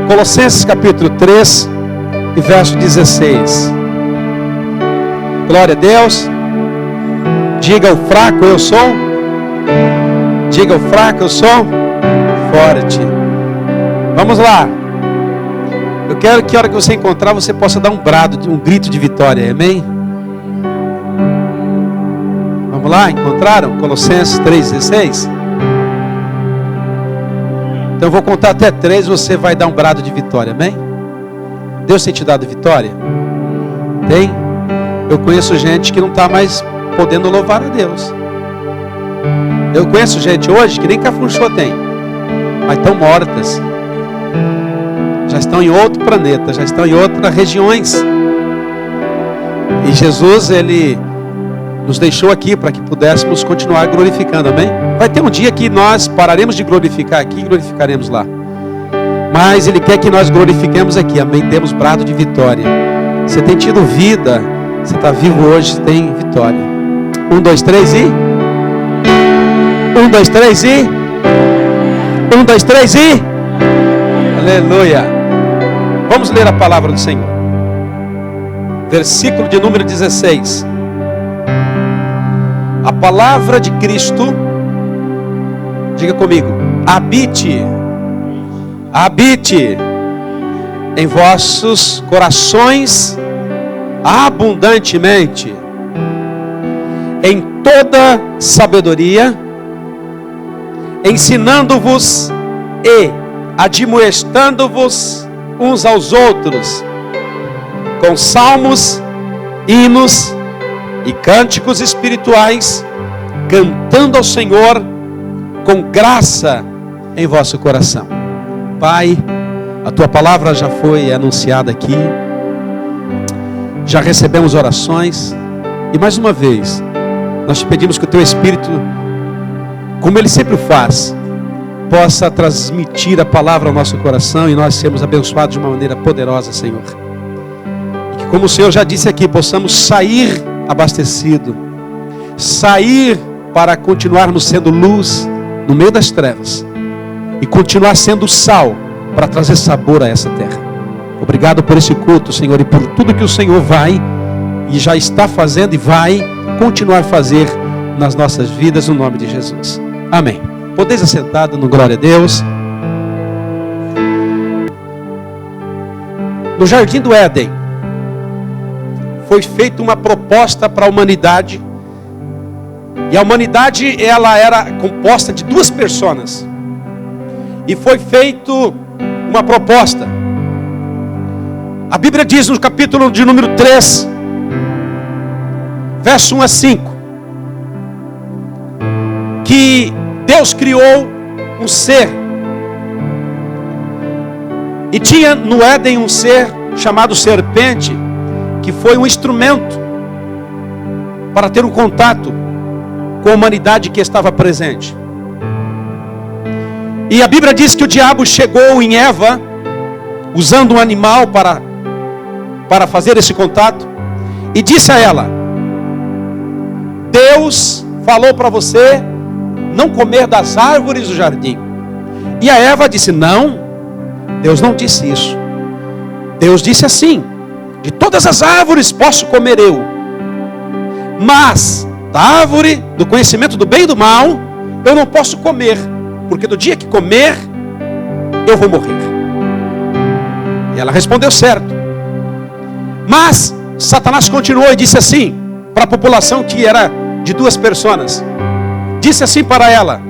Colossenses capítulo 3 e verso 16. Glória a Deus. Diga ao fraco, eu sou. Diga ao fraco, eu sou forte. Vamos lá. Eu quero que a hora que você encontrar, você possa dar um brado, um grito de vitória. Amém? Vamos lá, encontraram? Colossenses 3,16. Então eu vou contar até 3 e você vai dar um brado de vitória. Amém? Deus tem te dado vitória? Tem? Eu conheço gente que não está mais podendo louvar a Deus. Eu conheço gente hoje que nem cafunchô tem, mas estão mortas. Já estão em outro planeta, já estão em outras regiões. E Jesus, Ele nos deixou aqui para que pudéssemos continuar glorificando, amém? Vai ter um dia que nós pararemos de glorificar aqui e glorificaremos lá. Mas Ele quer que nós glorifiquemos aqui, amém? Demos brado de vitória. Você tem tido vida, você está vivo hoje, você tem vitória. 1, 2, 3 e... 1, 2, 3 e... 1, 2, 3 e... Aleluia! Vamos ler a palavra do Senhor. Versículo de número 16. A palavra de Cristo, diga comigo, habite em vossos corações abundantemente, em toda sabedoria, ensinando-vos e admoestando-vos uns aos outros, com salmos, hinos e cânticos espirituais, cantando ao Senhor com graça em vosso coração. Pai, a Tua palavra já foi anunciada aqui, já recebemos orações, e mais uma vez, nós te pedimos que o Teu Espírito, como Ele sempre faz, possa transmitir a palavra ao nosso coração e nós sermos abençoados de uma maneira poderosa, Senhor. E que, como o Senhor já disse aqui, possamos sair abastecido, sair para continuarmos sendo luz no meio das trevas e continuar sendo sal para trazer sabor a essa terra. Obrigado por esse culto, Senhor, e por tudo que o Senhor vai e já está fazendo e vai continuar a fazer nas nossas vidas, no nome de Jesus. Amém. Podeis assentado no glória a Deus. No jardim do Éden foi feita uma proposta para a humanidade. E a humanidade, ela era composta de 2 personas. E foi feito uma proposta. A Bíblia diz no capítulo de número 3, verso 1 a 5, que Deus criou um ser. E tinha no Éden um ser chamado serpente, que foi um instrumento para ter um contato com a humanidade que estava presente. E a Bíblia diz que o diabo chegou em Eva, usando um animal para fazer esse contato, e disse a ela: Deus falou para você não comer das árvores do jardim. E a Eva disse: não, Deus não disse isso. Deus disse assim: de todas as árvores posso comer eu, mas da árvore do conhecimento do bem e do mal eu não posso comer, porque do dia que comer eu vou morrer. E ela respondeu certo. Mas Satanás continuou e disse assim para a população, que era de 2 pessoas, disse assim para ela: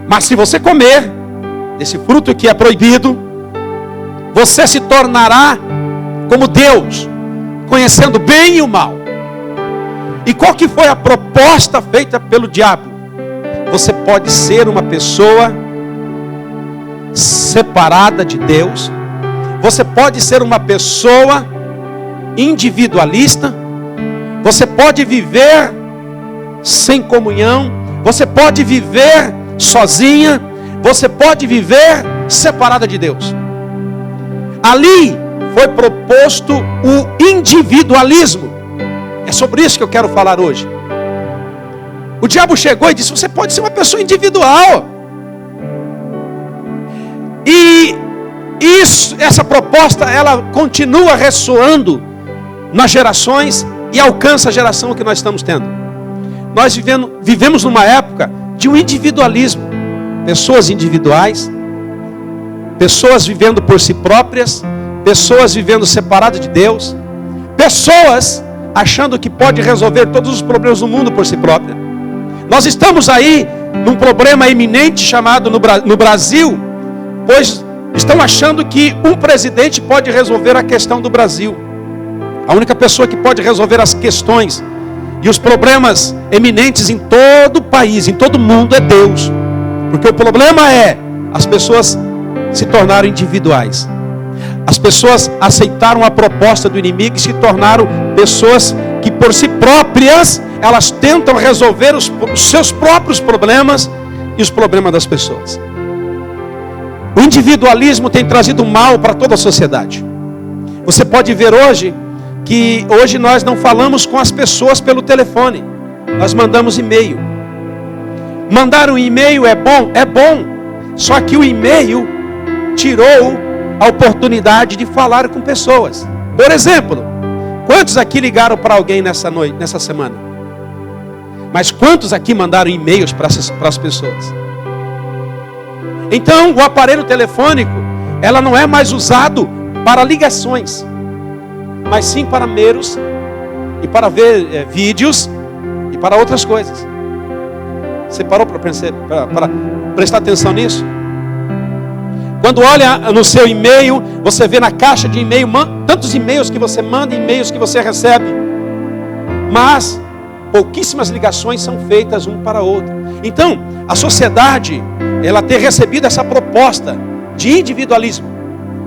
mas se você comer desse fruto que é proibido, você se tornará como Deus, conhecendo o bem e o mal. E qual que foi a proposta feita pelo diabo? Você pode ser uma pessoa separada de Deus, você pode ser uma pessoa individualista, você pode viver sem comunhão, você pode viver sozinha, você pode viver separada de Deus. Ali foi proposto o individualismo. É sobre isso que eu quero falar hoje. O diabo chegou e disse: você pode ser uma pessoa individual. E essa proposta, ela continua ressoando nas gerações e alcança a geração que nós estamos tendo. Nós vivemos numa época de um individualismo. Pessoas individuais, pessoas vivendo por si próprias, pessoas vivendo separadas de Deus, pessoas achando que pode resolver todos os problemas do mundo por si própria. Nós estamos aí num problema eminente chamado no Brasil, pois estão achando que um presidente pode resolver a questão do Brasil. A única pessoa que pode resolver as questões e os problemas eminentes em todo o país, em todo o mundo, é Deus. Porque o problema é, as pessoas se tornaram individuais. As pessoas aceitaram a proposta do inimigo e se tornaram pessoas que por si próprias, elas tentam resolver os seus próprios problemas e os problemas das pessoas. O individualismo tem trazido mal para toda a sociedade. Você pode ver hoje que hoje nós não falamos com as pessoas pelo telefone. Nós mandamos e-mail. Mandar um e-mail é bom? É bom. Só que o e-mail tirou a oportunidade de falar com pessoas. Por exemplo, quantos aqui ligaram para alguém nessa semana? Mas quantos aqui mandaram e-mails para as pessoas? Então, o aparelho telefônico, ela não é mais usado para ligações, mas sim para meros e para ver vídeos e para outras coisas. Você parou para prestar atenção nisso? Quando olha no seu e-mail, você vê na caixa de e-mail tantos e-mails que você manda, e-mails que você recebe, mas pouquíssimas ligações são feitas um para o outro. Então, a sociedade, ela tem recebido essa proposta de individualismo.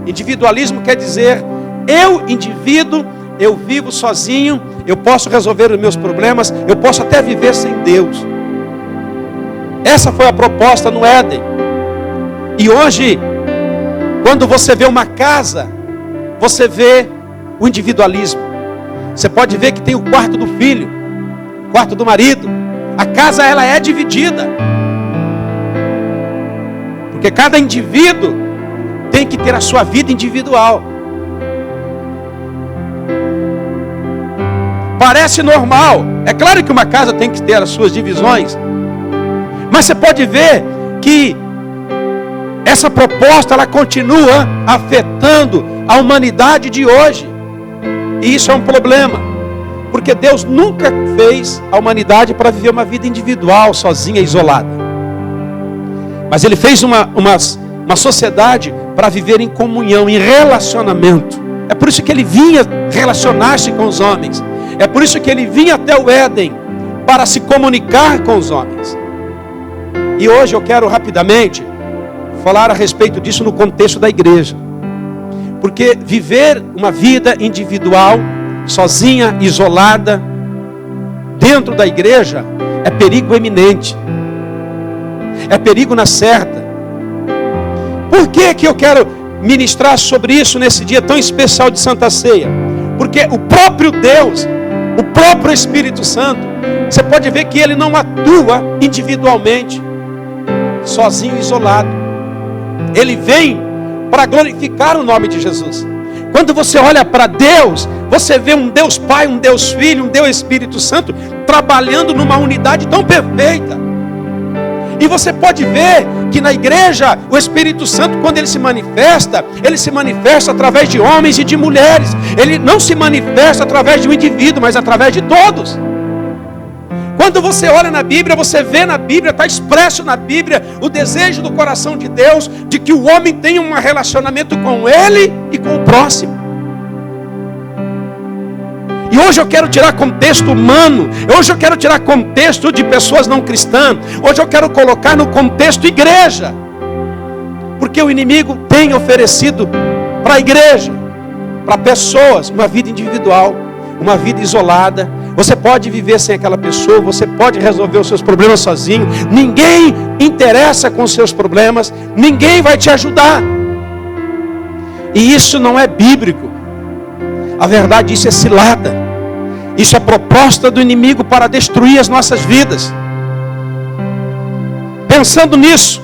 Individualismo quer dizer, eu, indivíduo, eu vivo sozinho, eu posso resolver os meus problemas, eu posso até viver sem Deus. Essa foi a proposta no Éden. E hoje, quando você vê uma casa, você vê o individualismo. Você pode ver que tem o quarto do filho, o quarto do marido. A casa, ela é dividida. Porque cada indivíduo tem que ter a sua vida individual. Parece normal. É claro que uma casa tem que ter as suas divisões. Mas você pode ver que essa proposta, ela continua afetando a humanidade de hoje. E isso é um problema. Porque Deus nunca fez a humanidade para viver uma vida individual, sozinha, isolada. Mas Ele fez uma sociedade para viver em comunhão, em relacionamento. É por isso que Ele vinha relacionar-se com os homens. É por isso que Ele vinha até o Éden, para se comunicar com os homens. E hoje eu quero rapidamente falar a respeito disso no contexto da igreja. Porque viver uma vida individual, sozinha, isolada, dentro da igreja, é perigo eminente. É perigo na certa. Por que eu quero ministrar sobre isso nesse dia tão especial de Santa Ceia? Porque o próprio Deus, o próprio Espírito Santo, você pode ver que Ele não atua individualmente, sozinho, isolado. Ele vem para glorificar o nome de Jesus. Quando você olha para Deus, você vê um Deus Pai, um Deus Filho, um Deus Espírito Santo trabalhando numa unidade tão perfeita. E você pode ver que na igreja, o Espírito Santo, quando ele se manifesta através de homens e de mulheres. Ele não se manifesta através de um indivíduo, mas através de todos. Quando você olha na Bíblia, você vê na Bíblia, está expresso na Bíblia, o desejo do coração de Deus, de que o homem tenha um relacionamento com Ele e com o próximo. E hoje eu quero tirar contexto humano, hoje eu quero tirar contexto de pessoas não cristãs, hoje eu quero colocar no contexto igreja. Porque o inimigo tem oferecido para a igreja, para pessoas, uma vida individual, uma vida isolada. Você pode viver sem aquela pessoa, você pode resolver os seus problemas sozinho. Ninguém interessa com os seus problemas, ninguém vai te ajudar. E isso não é bíblico. A verdade, isso é cilada. Isso é proposta do inimigo para destruir as nossas vidas. Pensando nisso,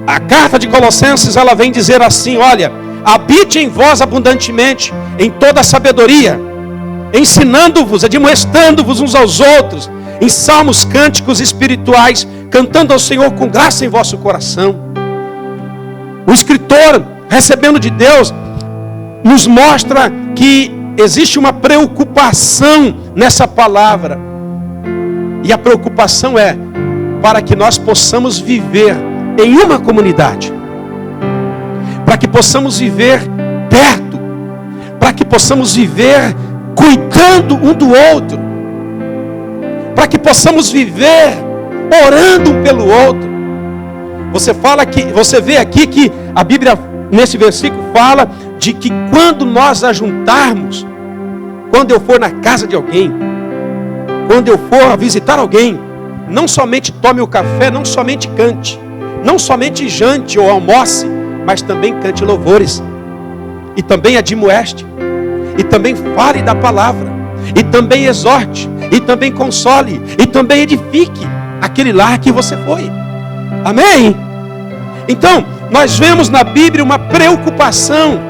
A carta de Colossenses, ela vem dizer assim, olha, habite em vós abundantemente, em toda a sabedoria, ensinando-vos, admoestando-vos uns aos outros, em salmos, cânticos espirituais, cantando ao Senhor com graça em vosso coração. O escritor, recebendo de Deus, nos mostra que existe uma preocupação nessa palavra. E a preocupação é para que nós possamos viver em uma comunidade, para que possamos viver perto, para que possamos viver cuidando um do outro, para que possamos viver orando um pelo outro. Você vê aqui que a Bíblia nesse versículo fala de que quando nós ajuntarmos, quando eu for na casa de alguém, quando eu for visitar alguém, não somente tome o café, não somente cante, não somente jante ou almoce, mas também cante louvores, e também admoeste, e também fale da palavra, e também exorte, e também console, e também edifique aquele lar que você foi. Amém? Então, nós vemos na Bíblia uma preocupação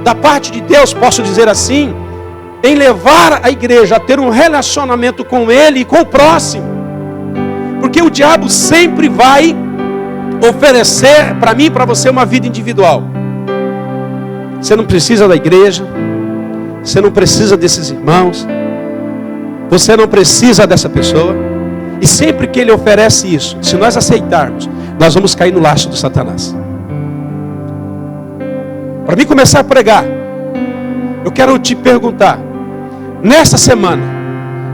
da parte de Deus, posso dizer assim, em levar a igreja a ter um relacionamento com Ele e com o próximo. Porque o diabo sempre vai oferecer para mim e para você uma vida individual. Você não precisa da igreja, você não precisa desses irmãos, você não precisa dessa pessoa. E sempre que ele oferece isso, se nós aceitarmos, nós vamos cair no laço do Satanás. Para mim começar a pregar, eu quero te perguntar, nessa semana,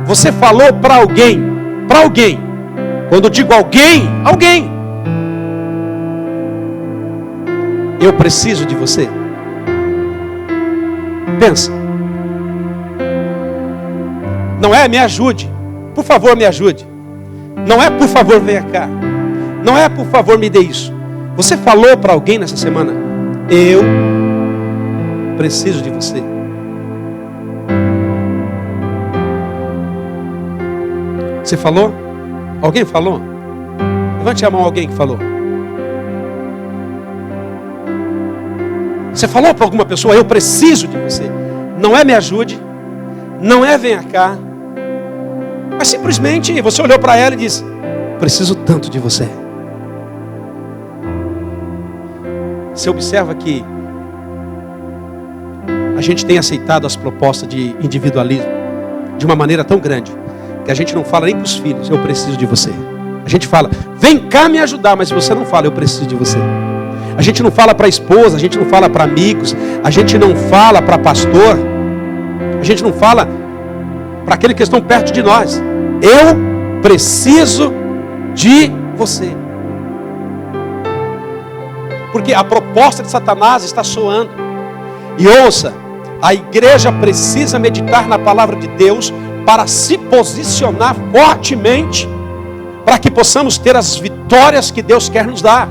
você falou para alguém, quando eu digo alguém, eu preciso de você. Pensa. Não é me ajude, por favor me ajude. Não é por favor venha cá. Não é por favor me dê isso. Você falou para alguém nessa semana, eu preciso de você. Você falou? Alguém falou? Levante a mão alguém que falou. Você falou para alguma pessoa, eu preciso de você. Não é me ajude, não é venha cá, mas simplesmente você olhou para ela e disse, preciso tanto de você. Você observa que a gente tem aceitado as propostas de individualismo de uma maneira tão grande, que a gente não fala nem para os filhos, eu preciso de você. A gente fala, vem cá me ajudar, mas você não fala, eu preciso de você. A gente não fala para a esposa, a gente não fala para amigos, a gente não fala para pastor, a gente não fala para aqueles que estão perto de nós. Eu preciso de você. Porque a proposta de Satanás está soando. E ouça, a igreja precisa meditar na palavra de Deus para se posicionar fortemente, para que possamos ter as vitórias que Deus quer nos dar.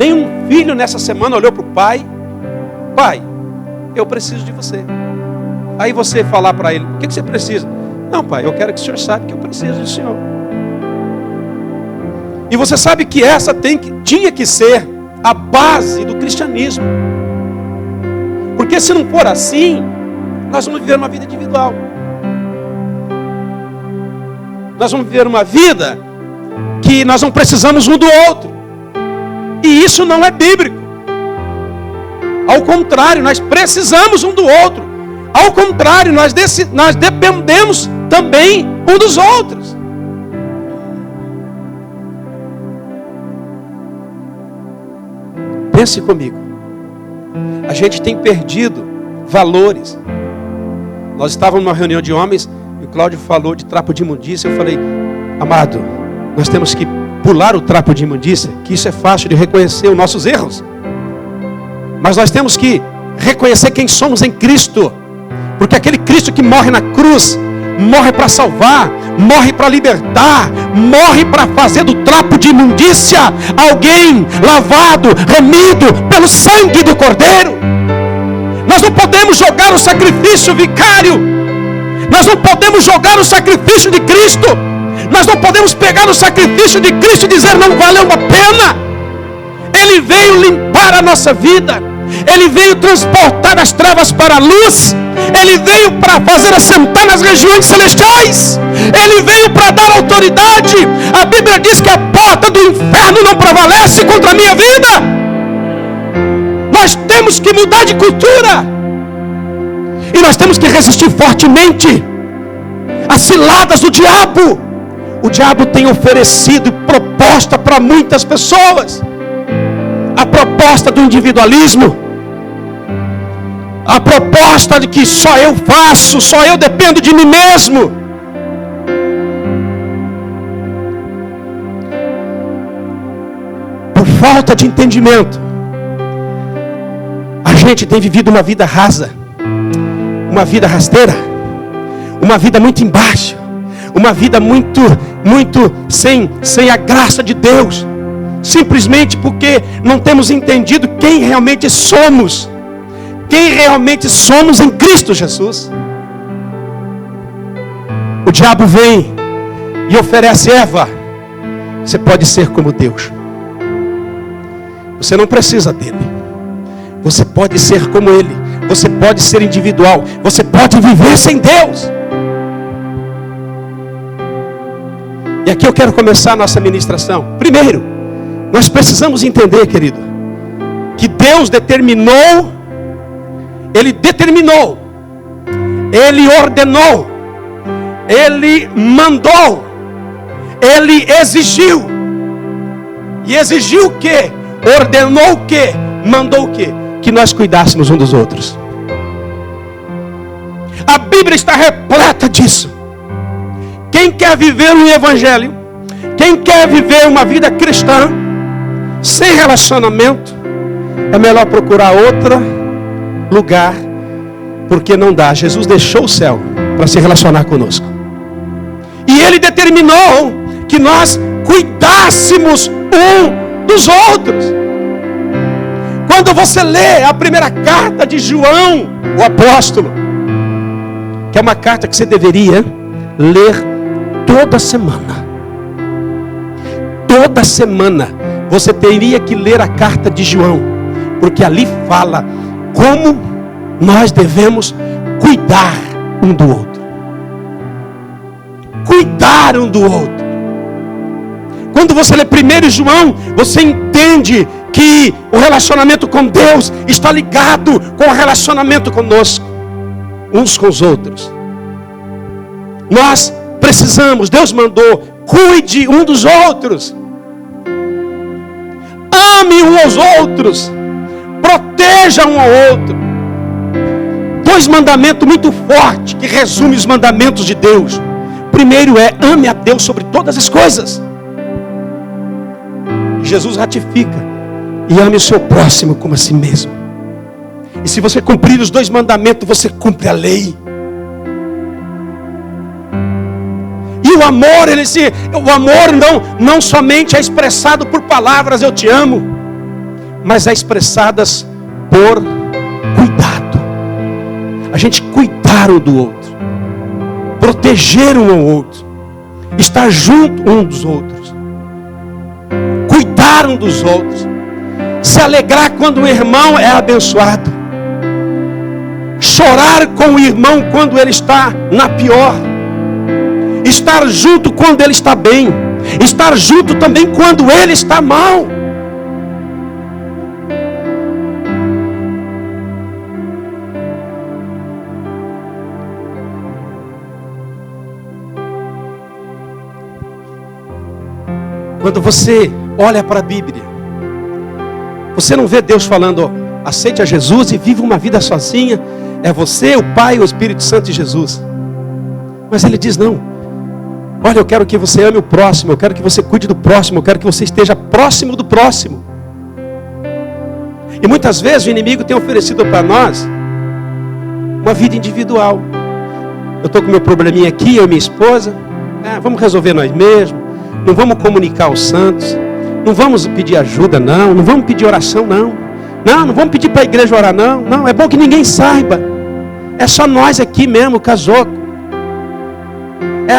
Nenhum filho nessa semana olhou para o pai, pai, eu preciso de você. Aí você falar para ele, o que você precisa? Não, pai, eu quero que o senhor saiba que eu preciso do senhor. E você sabe que essa tinha que ser a base do cristianismo. Porque se não for assim, nós vamos viver uma vida individual. Nós vamos viver uma vida que nós não precisamos um do outro. E isso não é bíblico. Ao contrário, nós precisamos um do outro. Ao contrário, nós dependemos também um dos outros. Pense comigo. A gente tem perdido valores. Nós estávamos numa reunião de homens e o Cláudio falou de trapo de imundícia. Eu falei, amado, nós temos que pular o trapo de imundícia, que isso é fácil de reconhecer os nossos erros. Mas nós temos que reconhecer quem somos em Cristo. Porque aquele Cristo que morre na cruz, morre para salvar, morre para libertar, morre para fazer do trapo de imundícia alguém lavado, remido pelo sangue do Cordeiro. Nós não podemos jogar o sacrifício vicário, nós não podemos jogar o sacrifício de Cristo Nós não podemos pegar o sacrifício de Cristo e dizer não valeu a pena. Ele veio limpar a nossa vida. Ele veio transportar as trevas para a luz. Ele veio para fazer assentar nas regiões celestiais. Ele veio para dar autoridade. A Bíblia diz que a porta do inferno não prevalece contra a minha vida. Nós temos que mudar de cultura. E nós temos que resistir fortemente às ciladas do diabo. O diabo tem oferecido proposta para muitas pessoas. A proposta do individualismo. A proposta de que só eu faço, só eu dependo de mim mesmo. Por falta de entendimento, a gente tem vivido uma vida rasa, uma vida rasteira, uma vida muito embaixo, uma vida muito sem a graça de Deus, simplesmente porque não temos entendido quem realmente somos. Quem realmente somos em Cristo Jesus. O diabo vem e oferece: Eva, você pode ser como Deus. Você não precisa dele. Você pode ser como ele. Você pode ser individual. Você pode viver sem Deus. E aqui eu quero começar a nossa ministração. Primeiro, nós precisamos entender, querido, que Deus determinou. Ele determinou, Ele ordenou, Ele mandou, Ele exigiu. E exigiu o quê? Ordenou o quê? Mandou o quê? Que nós cuidássemos uns dos outros. A Bíblia está repleta disso. Quem quer viver um evangelho, quem quer viver uma vida cristã, sem relacionamento, é melhor procurar outra lugar, porque não dá. Jesus deixou o céu para se relacionar conosco. E Ele determinou que nós cuidássemos um dos outros. Quando você lê a primeira carta de João, o apóstolo, que é uma carta que você deveria ler toda semana. Toda semana você teria que ler a carta de João, porque ali fala como nós devemos cuidar um do outro. Cuidar um do outro. Quando você lê 1 João, você entende que o relacionamento com Deus está ligado com o relacionamento conosco, uns com os outros. Nós precisamos, Deus mandou, cuide um dos outros. Ame uns aos outros. Proteja um ao outro. 2 mandamentos muito fortes que resumem os mandamentos de Deus. Primeiro é: ame a Deus sobre todas as coisas. Jesus ratifica: e ame o seu próximo como a si mesmo. E se você cumprir os 2 mandamentos, você cumpre a lei. E o amor, o amor não somente é expressado por palavras eu te amo, mas é expressadas por cuidado. A gente cuidar um do outro, proteger um ao outro, estar junto um dos outros, cuidar um dos outros, se alegrar quando o irmão é abençoado, chorar com o irmão quando ele está na pior, estar junto quando ele está bem, estar junto também quando ele está mal. Quando você olha para a Bíblia, você não vê Deus falando: aceite a Jesus e viva uma vida sozinha. É você, o Pai, o Espírito Santo e Jesus. Mas Ele diz: não. Olha, eu quero que você ame o próximo, eu quero que você cuide do próximo, eu quero que você esteja próximo do próximo. E muitas vezes o inimigo tem oferecido para nós uma vida individual. Eu estou com meu probleminha aqui, eu e minha esposa, vamos resolver nós mesmos, não vamos comunicar aos santos, não vamos pedir ajuda não vamos pedir oração não vamos pedir para a igreja orar não, é bom que ninguém saiba, é só nós aqui mesmo, casoco.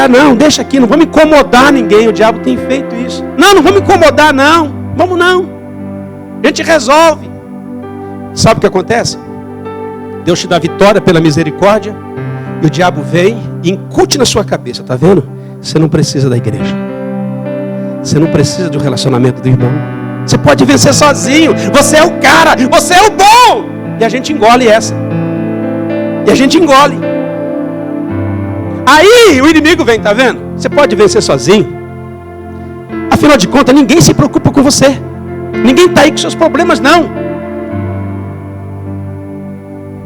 Não, deixa aqui, não vamos incomodar ninguém. O diabo tem feito isso. Não vamos incomodar, não. Vamos não. A gente resolve. Sabe o que acontece? Deus te dá vitória pela misericórdia. E o diabo vem e incute na sua cabeça. Tá vendo? Você não precisa da igreja. Você não precisa do relacionamento do irmão. Você pode vencer sozinho. Você é o cara. Você é o bom. E a gente engole essa. E a gente engole. Aí o inimigo vem, tá vendo? Você pode vencer sozinho. Afinal de contas, ninguém se preocupa com você. Ninguém está aí com seus problemas, não.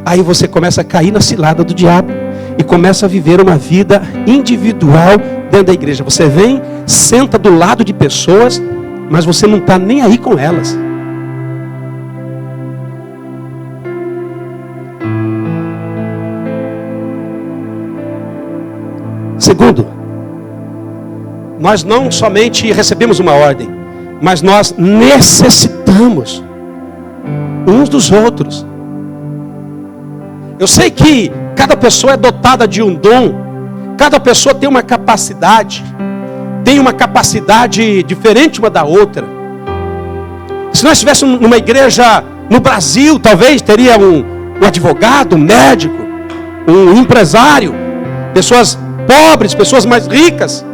Aí você começa a cair na cilada do diabo. E começa a viver uma vida individual dentro da igreja. Você vem, senta do lado de pessoas, mas você não está nem aí com elas. Segundo, nós não somente recebemos uma ordem, mas nós necessitamos uns dos outros. Eu sei que cada pessoa é dotada de um dom, cada pessoa tem uma capacidade diferente uma da outra. Se nós estivéssemos numa igreja no Brasil, talvez teria um advogado, um médico, um empresário, pessoas pobres, pessoas mais ricas,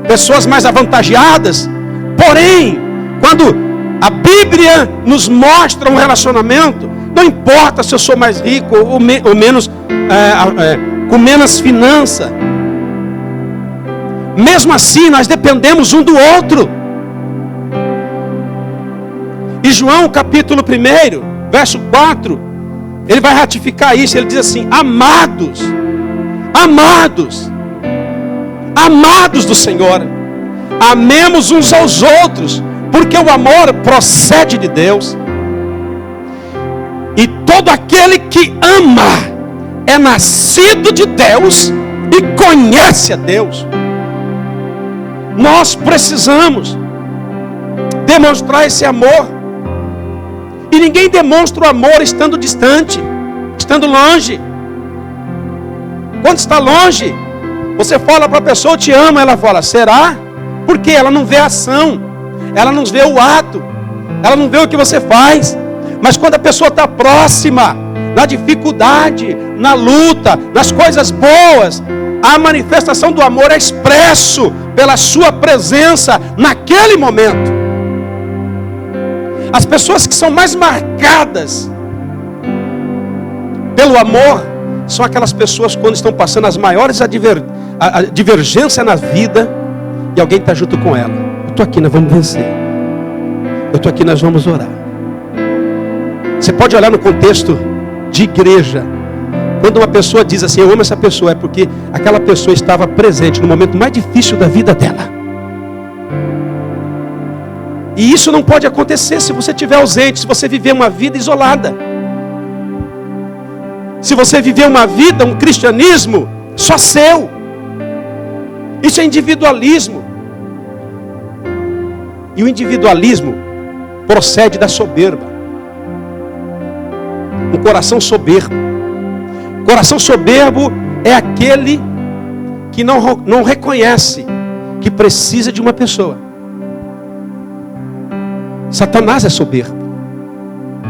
pessoas mais avantajadas. Porém, quando a Bíblia nos mostra um relacionamento, não importa se eu sou mais rico ou menos, com menos finança, mesmo assim nós dependemos um do outro. E João capítulo 1, verso 4, ele vai ratificar isso. Ele diz assim: amados do Senhor, amemos uns aos outros, porque o amor procede de Deus. E todo aquele que ama é nascido de Deus e conhece a Deus. Nós precisamos demonstrar esse amor. E ninguém demonstra o amor estando distante, estando longe. Quando está longe, você fala para a pessoa: eu te amo. Ela fala: será? Porque ela não vê a ação, ela não vê o ato, ela não vê o que você faz. Mas quando a pessoa está próxima, na dificuldade, na luta, nas coisas boas, a manifestação do amor é expresso pela sua presença naquele momento. As pessoas que são mais marcadas pelo amor são aquelas pessoas quando estão passando as maiores divergências na vida e alguém está junto com ela. Eu estou aqui, nós vamos vencer. Eu estou aqui, nós vamos orar. Você pode olhar no contexto de igreja. Quando uma pessoa diz assim: eu amo essa pessoa, é porque aquela pessoa estava presente no momento mais difícil da vida dela. E isso não pode acontecer se você estiver ausente, se você viver uma vida isolada. Se você viver uma vida, um cristianismo só seu. Isso é individualismo. E o individualismo procede da soberba. Um coração soberbo. Coração soberbo é aquele que não reconhece que precisa de uma pessoa. Satanás é soberbo.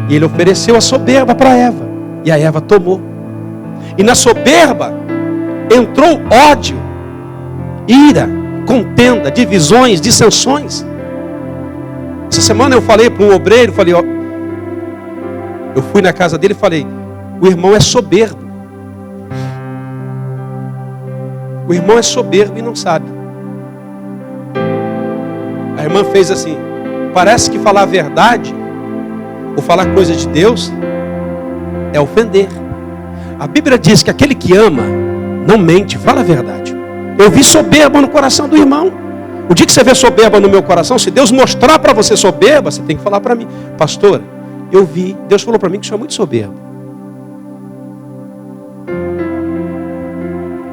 E ele ofereceu a soberba para Eva. E a Eva tomou. E na soberba entrou ódio, ira, contenda, divisões, dissensões. Essa semana eu falei para um obreiro, eu fui na casa dele e falei: o irmão é soberbo. O irmão é soberbo e não sabe. A irmã fez assim: parece que falar a verdade ou falar coisa de Deus é ofender. A Bíblia diz que aquele que ama não mente, fala a verdade. Eu vi soberba no coração do irmão. O dia que você vê soberba no meu coração, se Deus mostrar para você soberba, você tem que falar para mim: pastor, eu vi, Deus falou para mim que o senhor é muito soberbo.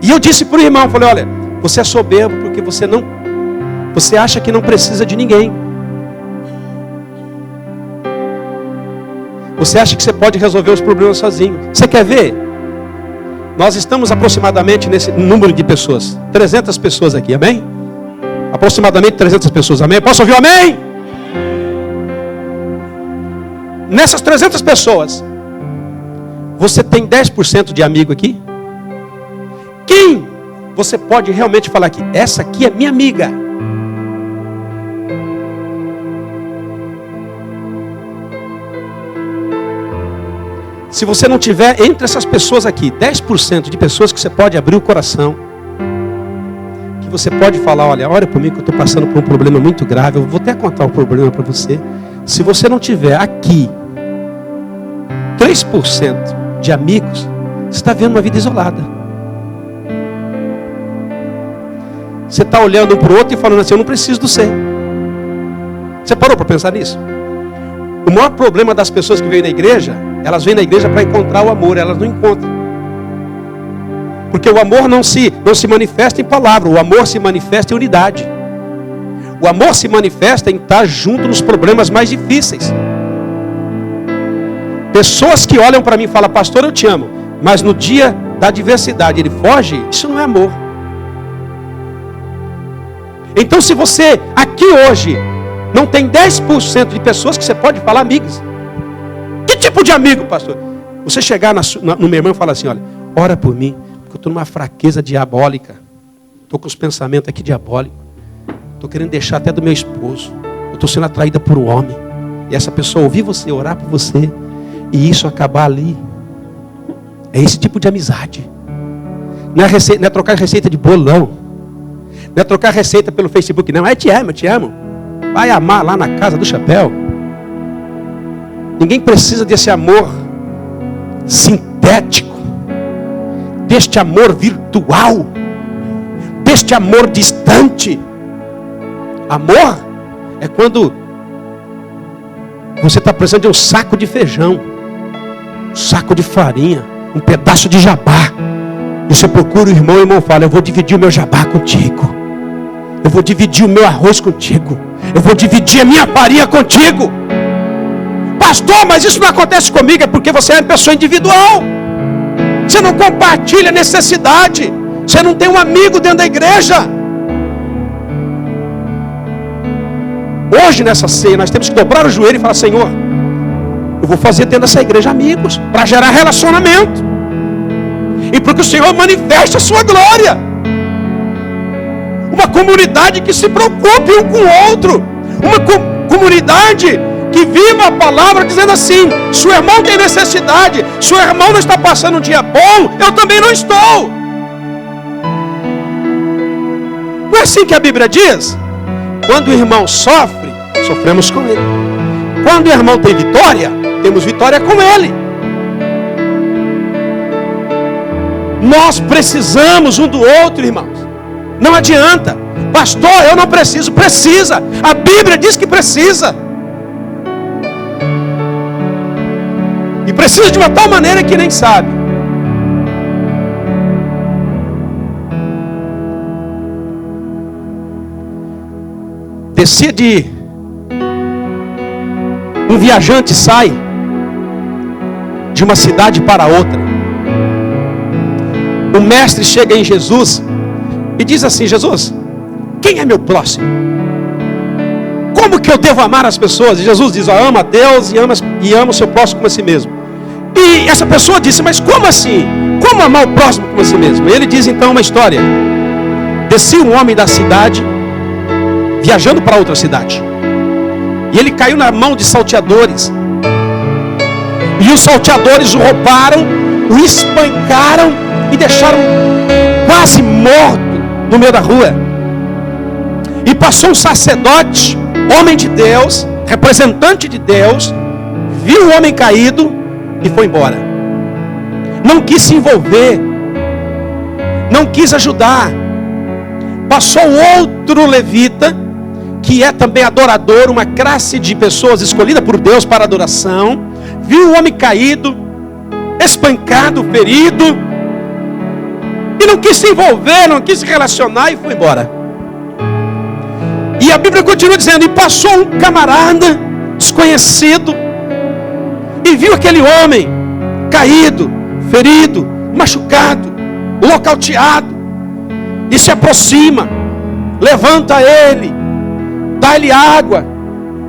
E eu disse para o irmão, falei: olha, você é soberbo porque você acha que não precisa de ninguém. Você acha que você pode resolver os problemas sozinho. Você quer ver? Nós estamos aproximadamente nesse número de pessoas. 300 pessoas aqui, amém? Aproximadamente 300 pessoas, amém? Posso ouvir um amém? Nessas 300 pessoas, você tem 10% de amigo aqui? Quem você pode realmente falar aqui? Essa aqui é minha amiga. Se você não tiver entre essas pessoas aqui, 10% de pessoas que você pode abrir o coração, que você pode falar, olha, ora por mim que eu estou passando por um problema muito grave, eu vou até contar o problema para você. Se você não tiver aqui 3% de amigos, você está vendo uma vida isolada. Você está olhando um para o outro e falando assim, eu não preciso do você. Você parou para pensar nisso? O maior problema das pessoas que vêm na igreja, elas vêm na igreja para encontrar o amor, elas não encontram. Porque o amor não se manifesta em palavra, o amor se manifesta em unidade. O amor se manifesta em estar junto nos problemas mais difíceis. Pessoas que olham para mim e falam, pastor, eu te amo, mas no dia da adversidade ele foge, isso não é amor. Então se você aqui hoje não tem 10% de pessoas que você pode falar amigos. Que tipo de amigo, pastor? Você chegar no meu irmão e falar assim, olha, ora por mim, porque eu estou numa fraqueza diabólica. Estou com os pensamentos aqui diabólicos. Estou querendo deixar até do meu esposo. Eu estou sendo atraída por um homem. E essa pessoa ouvir você, orar por você, e isso acabar ali. É esse tipo de amizade. Não é trocar receita de bolo, não. Não é trocar receita pelo Facebook, não. É te amo, eu te amo. Vai amar lá na casa do chapéu. Ninguém precisa desse amor sintético, deste amor virtual, deste amor distante. Amor é quando você está precisando de um saco de feijão, um saco de farinha, um pedaço de jabá. E você procura o irmão fala, eu vou dividir o meu jabá contigo. Eu vou dividir o meu arroz contigo. Eu vou dividir a minha farinha contigo. Pastor, mas isso não acontece comigo. É porque você é uma pessoa individual. Você não compartilha necessidade. Você não tem um amigo dentro da igreja. Hoje nessa ceia nós temos que dobrar o joelho e falar, Senhor, eu vou fazer dentro dessa igreja amigos, para gerar relacionamento. E porque o Senhor manifeste a sua glória. Uma comunidade que se preocupe um com o outro. Uma comunidade que viva a palavra dizendo assim, se o irmão tem necessidade, se o irmão não está passando um dia bom, eu também não estou. Não é assim que a Bíblia diz? Quando o irmão sofre, sofremos com ele. Quando o irmão tem vitória, temos vitória com ele. Nós precisamos um do outro, irmãos. Não adianta. Pastor, eu não preciso. Precisa. A Bíblia diz que precisa. E precisa de uma tal maneira que nem sabe. Decide. Um viajante sai de uma cidade para outra. O mestre chega em Jesus e diz assim, Jesus, quem é meu próximo? Como que eu devo amar as pessoas? E Jesus diz, ama a Deus e ama o seu próximo como a si mesmo. E essa pessoa disse, mas como assim? Como amar o próximo como a si mesmo? E ele diz então uma história. Descia um homem da cidade, viajando para outra cidade. E ele caiu na mão de salteadores. E os salteadores o roubaram, o espancaram e deixaram quase morto no meio da rua. E passou um sacerdote, homem de Deus, representante de Deus, viu o homem caído e foi embora. Não quis se envolver, não quis ajudar. Passou outro levita, que é também adorador, uma classe de pessoas escolhida por Deus para adoração, viu o homem caído, espancado, ferido, e não quis se envolver, não quis se relacionar e foi embora. E a Bíblia continua dizendo, e passou um camarada desconhecido, e viu aquele homem caído, ferido, machucado, nocauteado, e se aproxima, levanta ele, dá-lhe água,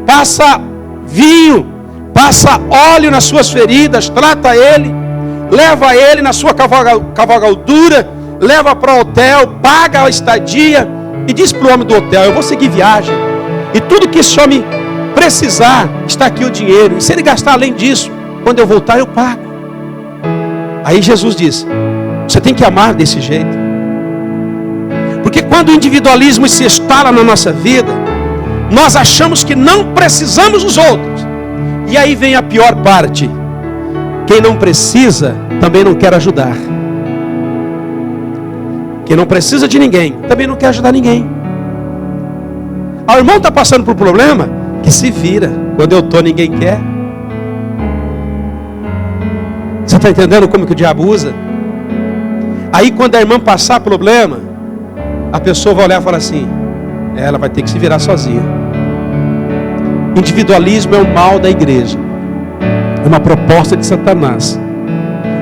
passa vinho, passa óleo nas suas feridas, trata ele, leva ele na sua cavalgadura, leva para o hotel, paga a estadia e diz para o homem do hotel: eu vou seguir viagem, e tudo que esse homem precisar, está aqui o dinheiro, e se ele gastar além disso, quando eu voltar eu pago. Aí Jesus diz: você tem que amar desse jeito, porque quando o individualismo se instala na nossa vida, nós achamos que não precisamos dos outros, e aí vem a pior parte: quem não precisa também não quer ajudar. Quem não precisa de ninguém também não quer ajudar ninguém. O irmão está passando por um problema, que se vira. Quando eu estou, ninguém quer. Você está entendendo como que o diabo usa? Aí quando a irmã passar problema, a pessoa vai olhar e falar assim: ela vai ter que se virar sozinha. Individualismo é o mal da igreja, é uma proposta de Satanás.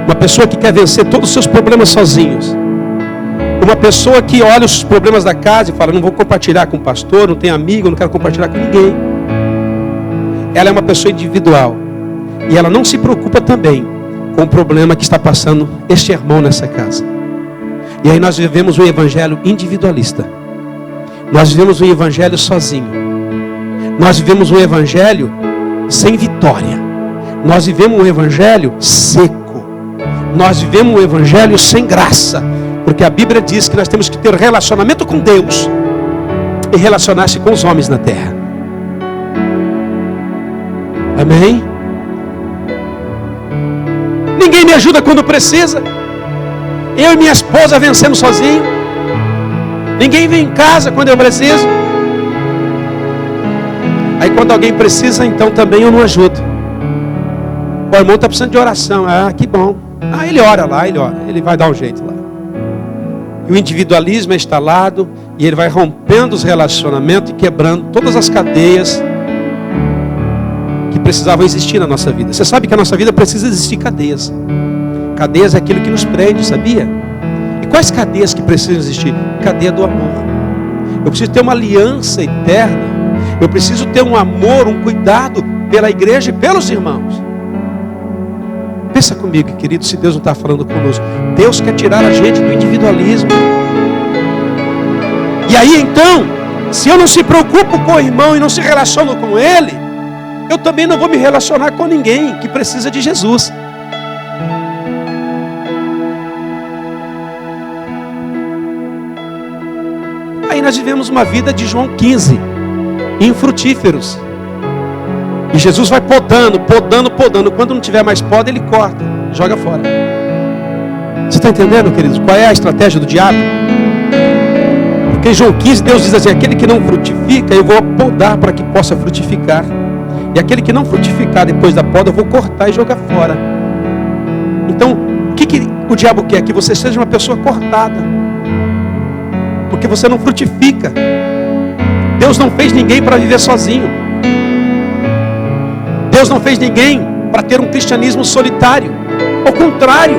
Uma pessoa que quer vencer todos os seus problemas sozinhos, uma pessoa que olha os problemas da casa e fala: não vou compartilhar com o pastor, não tenho amigo, não quero compartilhar com ninguém. Ela é uma pessoa individual, e ela não se preocupa também com o problema que está passando este irmão nessa casa. E aí nós vivemos um evangelho individualista, nós vivemos um evangelho sozinho, nós vivemos um evangelho sem vitória, nós vivemos um evangelho seco, nós vivemos um evangelho sem graça, porque a Bíblia diz que nós temos que ter relacionamento com Deus e relacionar-se com os homens na terra. Amém? Ninguém me ajuda quando precisa. Eu e minha esposa vencemos sozinho. Ninguém vem em casa quando eu preciso. Aí quando alguém precisa, então também eu não ajudo. O irmão está precisando de oração. Ah, que bom. Ah, ele ora lá, ele vai dar um jeito lá. E o individualismo é instalado, e ele vai rompendo os relacionamentos e quebrando todas as cadeias que precisavam existir na nossa vida. Você sabe que a nossa vida precisa existir cadeias. Cadeias é aquilo que nos prende, sabia? E quais cadeias que precisam existir? Cadeia do amor. Eu preciso ter uma aliança eterna. Eu preciso ter um amor, um cuidado pela igreja e pelos irmãos. Pensa comigo, querido, se Deus não está falando conosco. Deus quer tirar a gente do individualismo. E aí então, se eu não se preocupo com o irmão e não se relaciono com ele, eu também não vou me relacionar com ninguém que precisa de Jesus. Aí nós vivemos uma vida de João 15, infrutíferos. E Jesus vai podando. Quando não tiver mais poda, ele corta, joga fora. Você está entendendo, queridos? Qual é a estratégia do diabo? Porque em João 15, Deus diz assim: aquele que não frutifica, eu vou podar para que possa frutificar. E aquele que não frutificar depois da poda, eu vou cortar e jogar fora. Então, o que o diabo quer? Que você seja uma pessoa cortada, porque você não frutifica. Deus não fez ninguém para viver sozinho. Deus não fez ninguém para ter um cristianismo solitário. Ao contrário,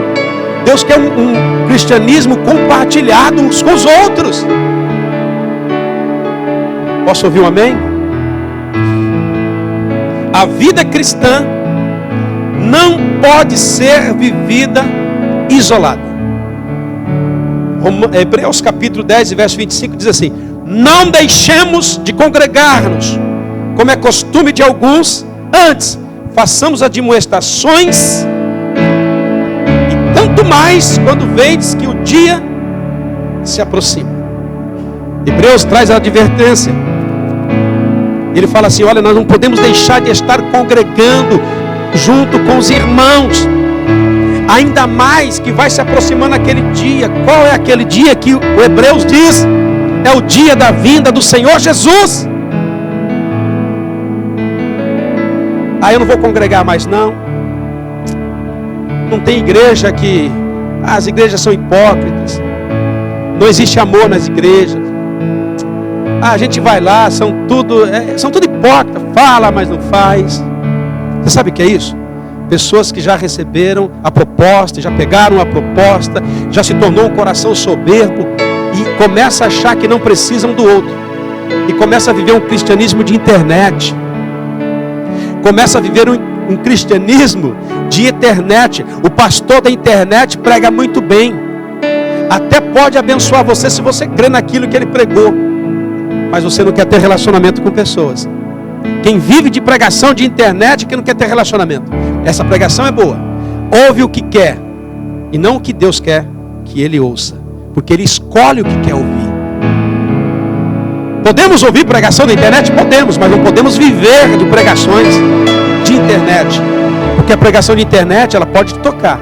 Deus quer um cristianismo compartilhado uns com os outros. Posso ouvir um amém? A vida cristã não pode ser vivida isolada. Hebreus capítulo 10, verso 25 diz assim: não deixemos de congregar-nos, como é costume de alguns, antes façamos admoestações, e tanto mais quando vedes que o dia se aproxima. Hebreus traz a advertência. Ele fala assim: olha, nós não podemos deixar de estar congregando junto com os irmãos, ainda mais que vai se aproximando aquele dia. Qual é aquele dia que o Hebreus diz? É o dia da vinda do Senhor Jesus. Aí eu não vou congregar mais não. Não tem igreja que... as igrejas são hipócritas. Não existe amor nas igrejas. A gente vai lá, são tudo hipócritas. Fala, mas não faz. Você sabe o que é isso? Pessoas que já receberam a proposta, já pegaram a proposta, já se tornou um coração soberbo e começa a achar que não precisam do outro. E começa a viver um cristianismo de internet. Começa a viver um cristianismo de internet. O pastor da internet prega muito bem. Até pode abençoar você se você crê naquilo que ele pregou. Mas você não quer ter relacionamento com pessoas. Quem vive de pregação de internet que não quer ter relacionamento. Essa pregação é boa. Ouve o que quer e não o que Deus quer que ele ouça. Porque ele escolhe o que quer ouvir. Podemos ouvir pregação da internet? Podemos, mas não podemos viver de pregações de internet. Porque a pregação de internet, ela pode te tocar,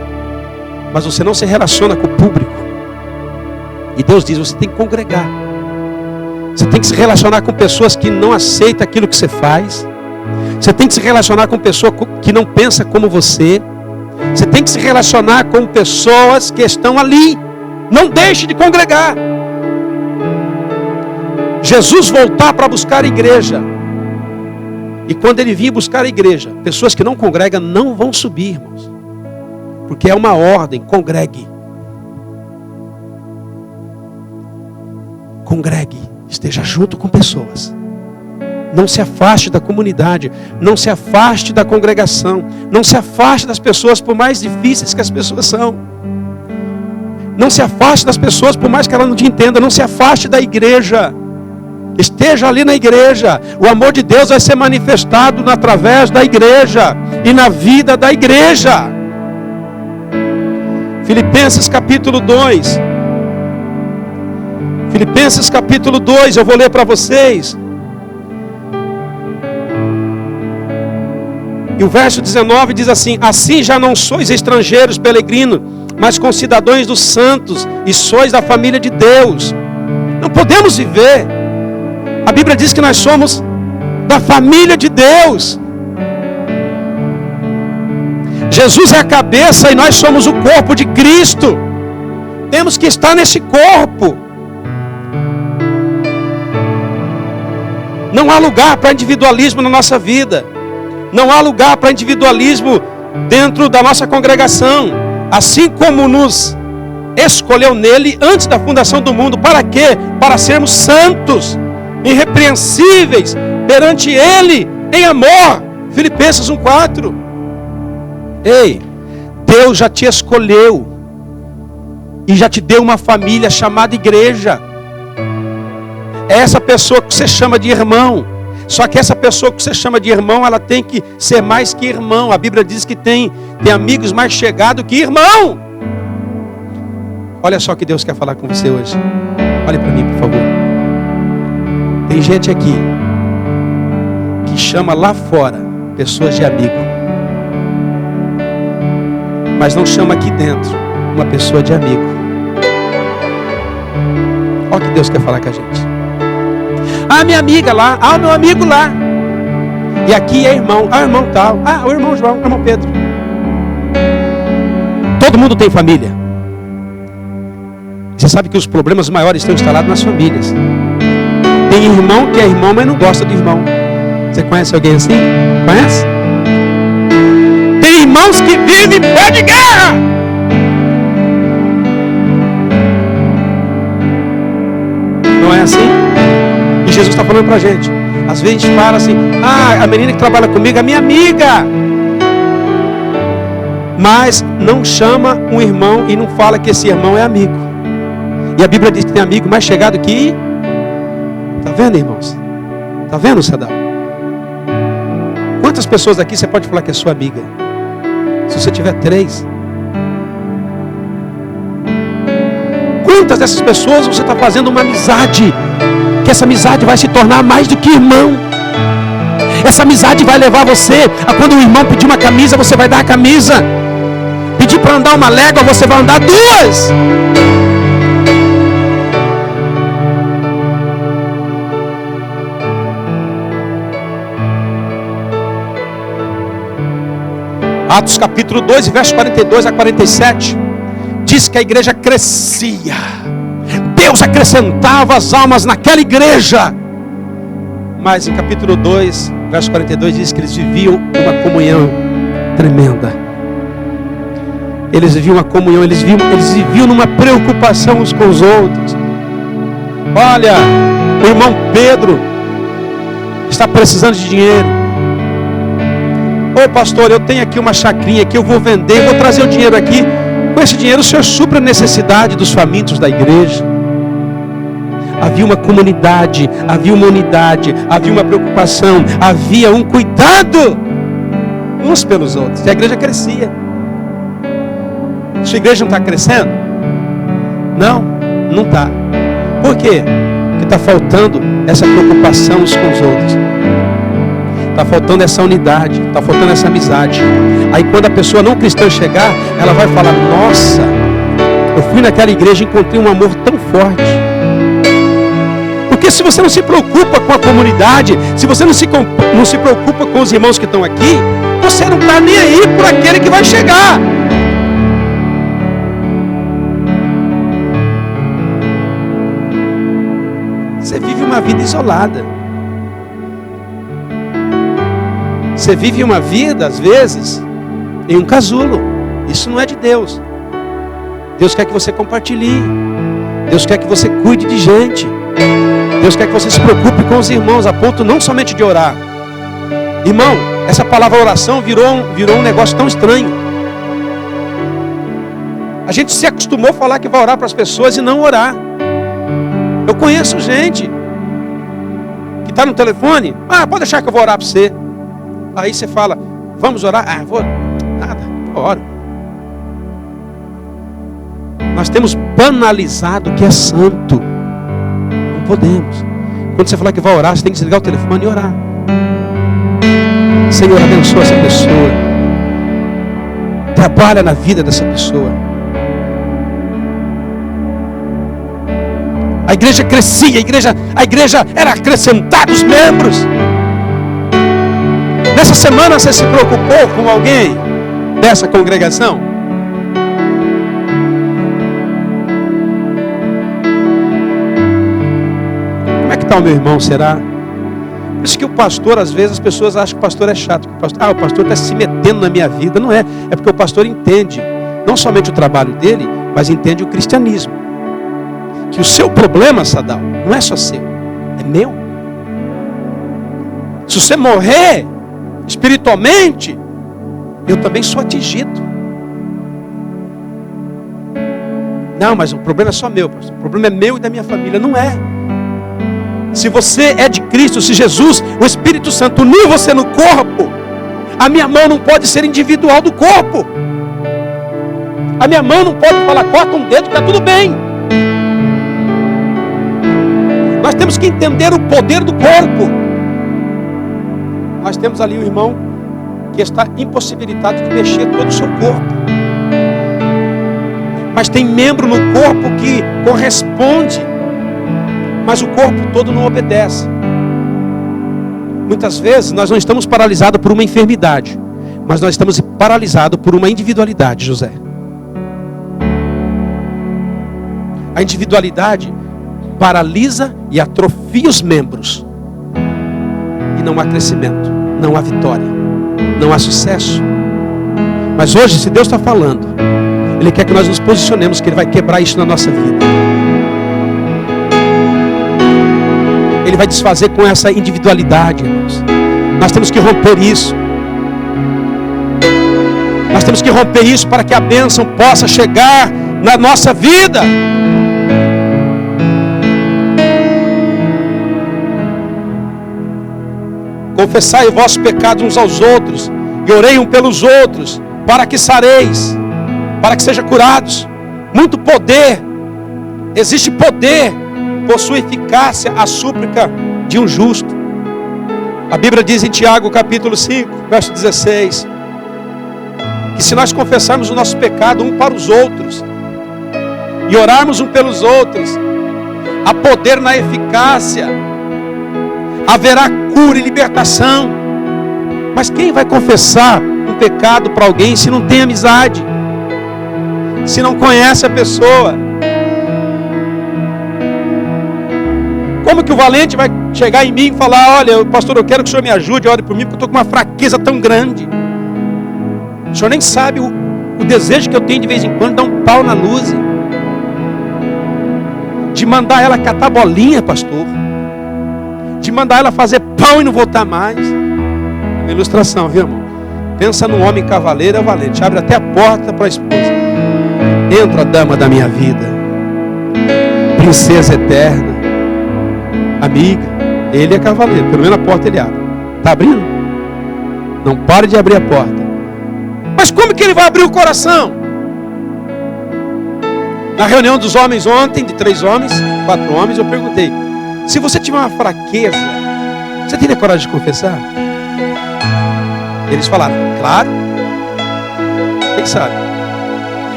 mas você não se relaciona com o público. E Deus diz, você tem que congregar. Você tem que se relacionar com pessoas que não aceitam aquilo que você faz. Você tem que se relacionar com pessoas que não pensam como você. Você tem que se relacionar com pessoas que estão ali. Não deixe de congregar. Jesus voltar para buscar a igreja. E quando ele vir buscar a igreja, pessoas que não congregam não vão subir, irmãos. Porque é uma ordem, congregue. Congregue, esteja junto com pessoas. Não se afaste da comunidade, não se afaste da congregação, não se afaste das pessoas por mais difíceis que as pessoas são. Não se afaste das pessoas por mais que ela não te entenda, não se afaste da igreja. Esteja ali na igreja. O amor de Deus vai ser manifestado através da igreja e na vida da igreja. Filipenses capítulo 2. Filipenses capítulo 2, eu vou ler para vocês. E o verso 19 diz assim: assim já não sois estrangeiros, peregrinos, mas concidadãos dos santos, e sois da família de Deus. Não podemos viver. A Bíblia diz que nós somos da família de Deus. Jesus é a cabeça e nós somos o corpo de Cristo. Temos que estar nesse corpo. Não há lugar para individualismo na nossa vida. Não há lugar para individualismo dentro da nossa congregação. Assim como nos escolheu nele antes da fundação do mundo. Para quê? Para sermos santos, irrepreensíveis perante ele em amor. Filipenses 1:4. Ei, Deus já te escolheu e já te deu uma família chamada igreja. É essa pessoa que você chama de irmão. Só que essa pessoa que você chama de irmão, ela tem que ser mais que irmão. A Bíblia diz que tem amigos mais chegados que irmão. Olha só o que Deus quer falar com você hoje. Olhe para mim, por favor. Tem gente aqui que chama lá fora pessoas de amigo, mas não chama aqui dentro uma pessoa de amigo. Olha o que Deus quer falar com a gente. Ah, minha amiga lá. Ah, meu amigo lá. E aqui é irmão. Ah, irmão tal. Ah, o irmão João, o irmão Pedro. Todo mundo tem família. Você sabe que os problemas maiores estão instalados nas famílias. Tem irmão que é irmão, mas não gosta de irmão. Você conhece alguém assim? Conhece? Tem irmãos que vivem pé de guerra. Não é assim? E Jesus está falando para a gente. Às vezes a gente fala assim: ah, a menina que trabalha comigo é minha amiga. Mas não chama um irmão e não fala que esse irmão é amigo. E a Bíblia diz que tem amigo mais chegado que... Está vendo, irmãos? Está vendo, Sadal? Quantas pessoas aqui você pode falar que é sua amiga? Se você tiver 3. Quantas dessas pessoas você está fazendo uma amizade? Que essa amizade vai se tornar mais do que irmão. Essa amizade vai levar você a, quando o irmão pedir uma camisa, você vai dar a camisa. Pedir para andar uma légua, você vai andar 2. Atos capítulo 2, verso 42 a 47, diz que a igreja crescia. Deus acrescentava as almas naquela igreja. Mas em capítulo 2, verso 42, diz que eles viviam uma comunhão tremenda. Eles viviam uma comunhão, eles viviam numa preocupação uns com os outros. Olha, o irmão Pedro está precisando de dinheiro. Ô pastor, eu tenho aqui uma chacrinha que eu vou vender, vou trazer o dinheiro aqui. Com esse dinheiro o senhor supra a necessidade dos famintos da igreja. Havia uma comunidade, havia uma unidade, havia uma preocupação, havia um cuidado uns pelos outros. E a igreja crescia. Sua igreja não está crescendo? Não está. Por quê? Porque está faltando essa preocupação uns com os outros. Está faltando essa unidade, está faltando essa amizade. Aí quando a pessoa não cristã chegar, ela vai falar: nossa, eu fui naquela igreja e encontrei um amor tão forte. Porque se você não se preocupa com a comunidade, se você não se preocupa com os irmãos que estão aqui, você não está nem aí por aquele que vai chegar. Você vive uma vida isolada. Você vive uma vida, às vezes, em um casulo. Isso não é de Deus. Deus quer que você compartilhe. Deus quer que você cuide de gente. Deus quer que você se preocupe com os irmãos, a ponto não somente de orar. Irmão, essa palavra oração virou um negócio tão estranho. A gente se acostumou a falar que vai orar para as pessoas e não orar. Eu conheço gente que está no telefone: pode deixar que eu vou orar para você. Aí você fala: vamos orar? Vou. Nada, eu oro. Nós temos banalizado o que é santo. Não podemos. Quando você falar que vai orar, você tem que desligar o telefone e orar. Senhor, abençoa essa pessoa. Trabalha na vida dessa pessoa. A igreja crescia, a igreja era acrescentada os membros. Nessa semana você se preocupou com alguém dessa congregação? Como é que está o meu irmão, será? Por isso que o pastor, às vezes as pessoas acham que o pastor é chato. O pastor está se metendo na minha vida. Não é. É porque o pastor entende não somente o trabalho dele, mas entende o cristianismo. Que o seu problema, Sadal, não é só seu, é meu. Se você morrer espiritualmente, eu também sou atingido. Não, mas o problema é só meu, pastor. O problema é meu e da minha família. Não é. Se você é de Cristo, se Jesus, o Espírito Santo, uniu você no corpo, a minha mão não pode ser individual do corpo. A minha mão não pode falar: corta um dedo que está tudo bem. Nós temos que entender o poder do corpo. Nós temos ali o irmão que está impossibilitado de mexer todo o seu corpo. Mas tem membro no corpo que corresponde, mas o corpo todo não obedece. Muitas vezes nós não estamos paralisados por uma enfermidade, mas nós estamos paralisados por uma individualidade, José. A individualidade paralisa e atrofia os membros. E não há crescimento, não há vitória, não há sucesso. Mas hoje, se Deus está falando, Ele quer que nós nos posicionemos, que Ele vai quebrar isso na nossa vida. Ele vai desfazer com essa individualidade, irmãos. Nós temos que romper isso. Nós temos que romper isso para que a bênção possa chegar na nossa vida. Confessai o vosso pecado uns aos outros, e orei um pelos outros, para que sareis, para que sejam curados. Muito poder, existe poder, possui eficácia a súplica de um justo. A Bíblia diz em Tiago capítulo 5, verso 16, que se nós confessarmos o nosso pecado um para os outros, e orarmos um pelos outros, há poder na eficácia, haverá cura e libertação. Mas quem vai confessar um pecado para alguém se não tem amizade, se não conhece a pessoa? Como que o valente vai chegar em mim e falar: olha, pastor, eu quero que o senhor me ajude, ore por mim, porque eu estou com uma fraqueza tão grande? O senhor nem sabe o desejo que eu tenho de vez em quando de dar um pau na luz, de mandar ela catar bolinha, pastor, de mandar ela fazer pão e não voltar mais. Uma ilustração, viu, irmão? Pensa num homem cavaleiro, é valente, abre até a porta para a esposa. Entra, dama da minha vida, princesa eterna, amiga. Ele é cavaleiro, pelo menos a porta ele abre. Está abrindo? Não pare de abrir a porta. Mas como que ele vai abrir o coração? Na reunião dos homens ontem, de 3 homens, 4 homens, eu perguntei: se você tiver uma fraqueza, você teria coragem de confessar? Eles falaram: claro. Quem sabe?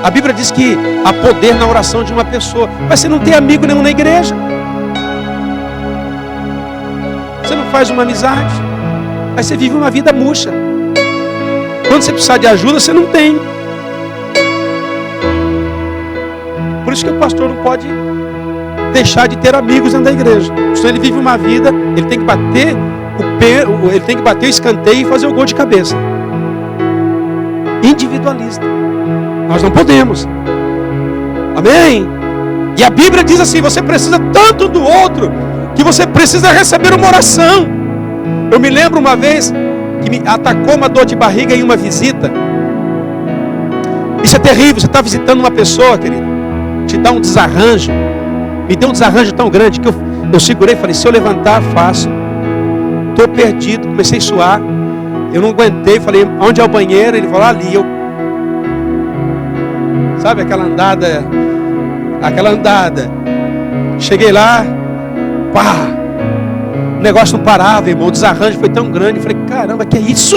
A Bíblia diz que há poder na oração de uma pessoa. Mas você não tem amigo nenhum na igreja. Você não faz uma amizade. Aí você vive uma vida murcha. Quando você precisar de ajuda, você não tem. Por isso que o pastor não pode deixar de ter amigos dentro da igreja. Senão ele vive uma vida, ele tem que bater ele tem que bater o escanteio e fazer o gol de cabeça. Individualista. Nós não podemos. Amém? E a Bíblia diz assim: você precisa tanto do outro que você precisa receber uma oração. Eu me lembro uma vez que me atacou uma dor de barriga em uma visita. Isso é terrível. Você está visitando uma pessoa, querido, te dá um desarranjo. Me deu um desarranjo tão grande que eu segurei e falei: se eu levantar, faço. Estou perdido, comecei a suar. Eu não aguentei, falei: onde é o banheiro? Ele falou: ali. Sabe aquela andada? Cheguei lá, pá! O negócio não parava, irmão. O desarranjo foi tão grande. Eu falei: caramba, que é isso?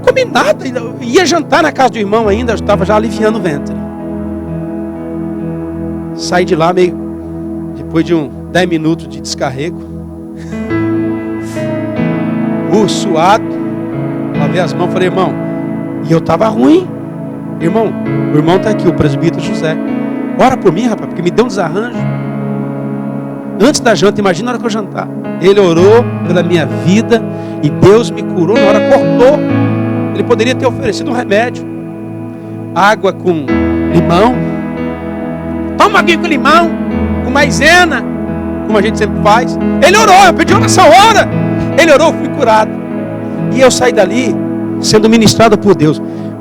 Comi nada. Eu ia jantar na casa do irmão ainda. Eu estava já aliviando o ventre. Saí de lá meio, depois de 10 minutos de descarrego, suado, lavei as mãos, falei: irmão, e eu estava ruim, irmão, o irmão está aqui, o presbítero José, ora por mim, rapaz, porque me deu um desarranjo, antes da janta, imagina a hora que eu jantar, ele orou pela minha vida, e Deus me curou na hora, cortou, ele poderia ter oferecido um remédio, água com limão, toma água com limão, com maisena, como a gente sempre faz. Ele orou, eu pedi oração, ora. Ele orou, eu fui curado. E eu saí dali sendo ministrado por Deus.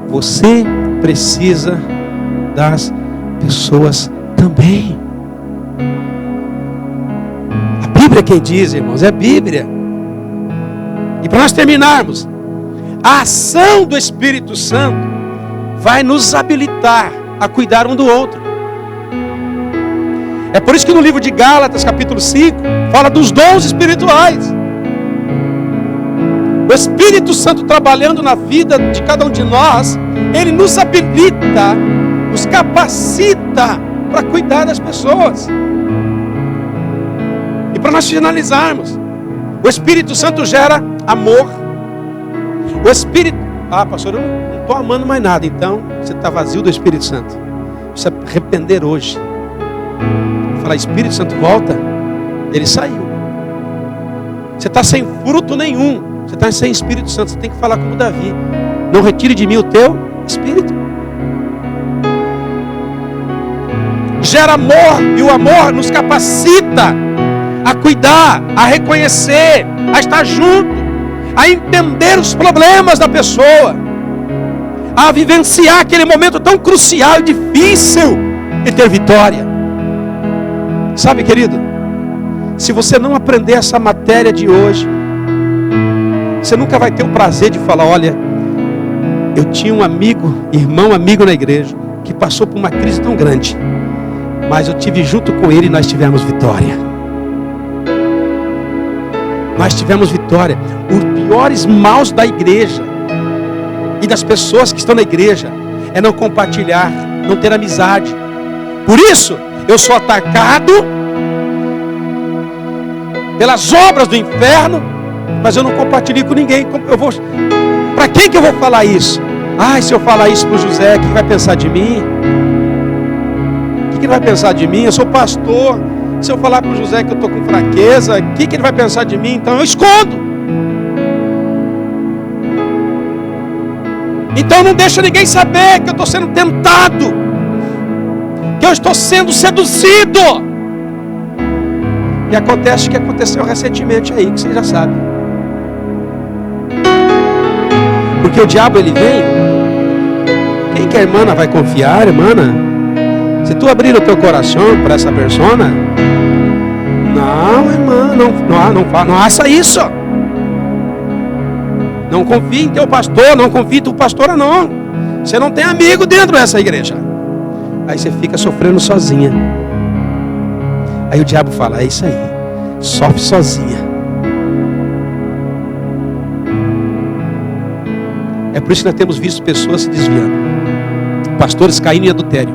Você precisa das pessoas também. A Bíblia é quem diz, irmãos, é a Bíblia. E para nós terminarmos, a ação do Espírito Santo vai nos habilitar a cuidar um do outro. É por isso que no livro de Gálatas, capítulo 5, fala dos dons espirituais. O Espírito Santo trabalhando na vida de cada um de nós, ele nos habilita, nos capacita para cuidar das pessoas. E para nós finalizarmos, o Espírito Santo gera amor. O Espírito... pastor, eu não estou amando mais nada. Então, você está vazio do Espírito Santo. Precisa arrepender hoje. Falar: Espírito Santo, volta. Ele saiu. Você está sem fruto nenhum. Você está sem Espírito Santo. Você tem que falar como Davi: não retire de mim o teu Espírito. Gera amor. E o amor nos capacita a cuidar, a reconhecer, a estar junto, a entender os problemas da pessoa, a vivenciar aquele momento tão crucial e difícil e ter vitória. Sabe, querido, se você não aprender essa matéria de hoje, você nunca vai ter o prazer de falar: olha, eu tinha um amigo, irmão amigo na igreja, que passou por uma crise tão grande, mas eu tive junto com ele e nós tivemos vitória. Nós tivemos vitória. Os piores maus da igreja e das pessoas que estão na igreja é não compartilhar, não ter amizade. Por isso, eu sou atacado pelas obras do inferno, mas eu não compartilho com ninguém. Para quem que eu vou falar isso? Se eu falar isso para o José, o que vai pensar de mim? O que ele vai pensar de mim? Eu sou pastor. Se eu falar para o José que eu estou com fraqueza, o que ele vai pensar de mim? Então eu escondo. Então não deixa ninguém saber que eu estou sendo tentado, que eu estou sendo seduzido. E acontece o que aconteceu recentemente aí, que você já sabe. Porque o diabo ele vem. Quem que a irmã vai confiar, irmã? Se tu abrir o teu coração para essa persona, não, irmã, não faça isso. Não confie em teu pastor, não confie em tua pastora, não. Você não tem amigo dentro dessa igreja. Aí você fica sofrendo sozinha. Aí o diabo fala, é isso aí, sofre sozinha. É por isso que nós temos visto pessoas se desviando, pastores caindo em adultério.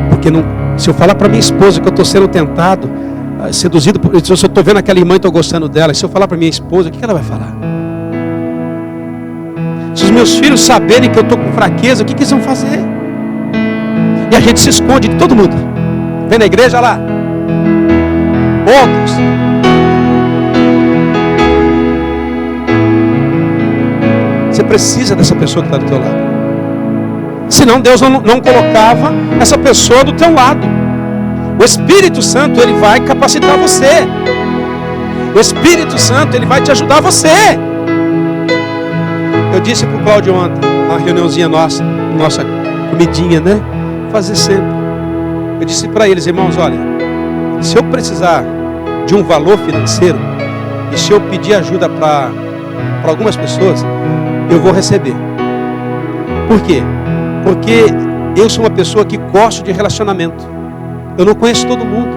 Porque não, se eu falar para minha esposa que eu estou sendo tentado, seduzido, se eu estou vendo aquela irmã e estou gostando dela, se eu falar para minha esposa, o que ela vai falar? Se os meus filhos saberem que eu estou com fraqueza, o que eles vão fazer? E a gente se esconde de todo mundo. Vem na igreja lá. Outros. Você precisa dessa pessoa que está do teu lado. Senão Deus não colocava essa pessoa do teu lado. O Espírito Santo, ele vai capacitar você. O Espírito Santo, ele vai te ajudar você. Eu disse para o Cláudio ontem, na reuniãozinha nossa comidinha, né? Fazer sempre. Eu disse para eles, irmãos, olha, se eu precisar de um valor financeiro, e se eu pedir ajuda para algumas pessoas, eu vou receber. Por quê? Porque eu sou uma pessoa que gosto de relacionamento. Eu não conheço todo mundo,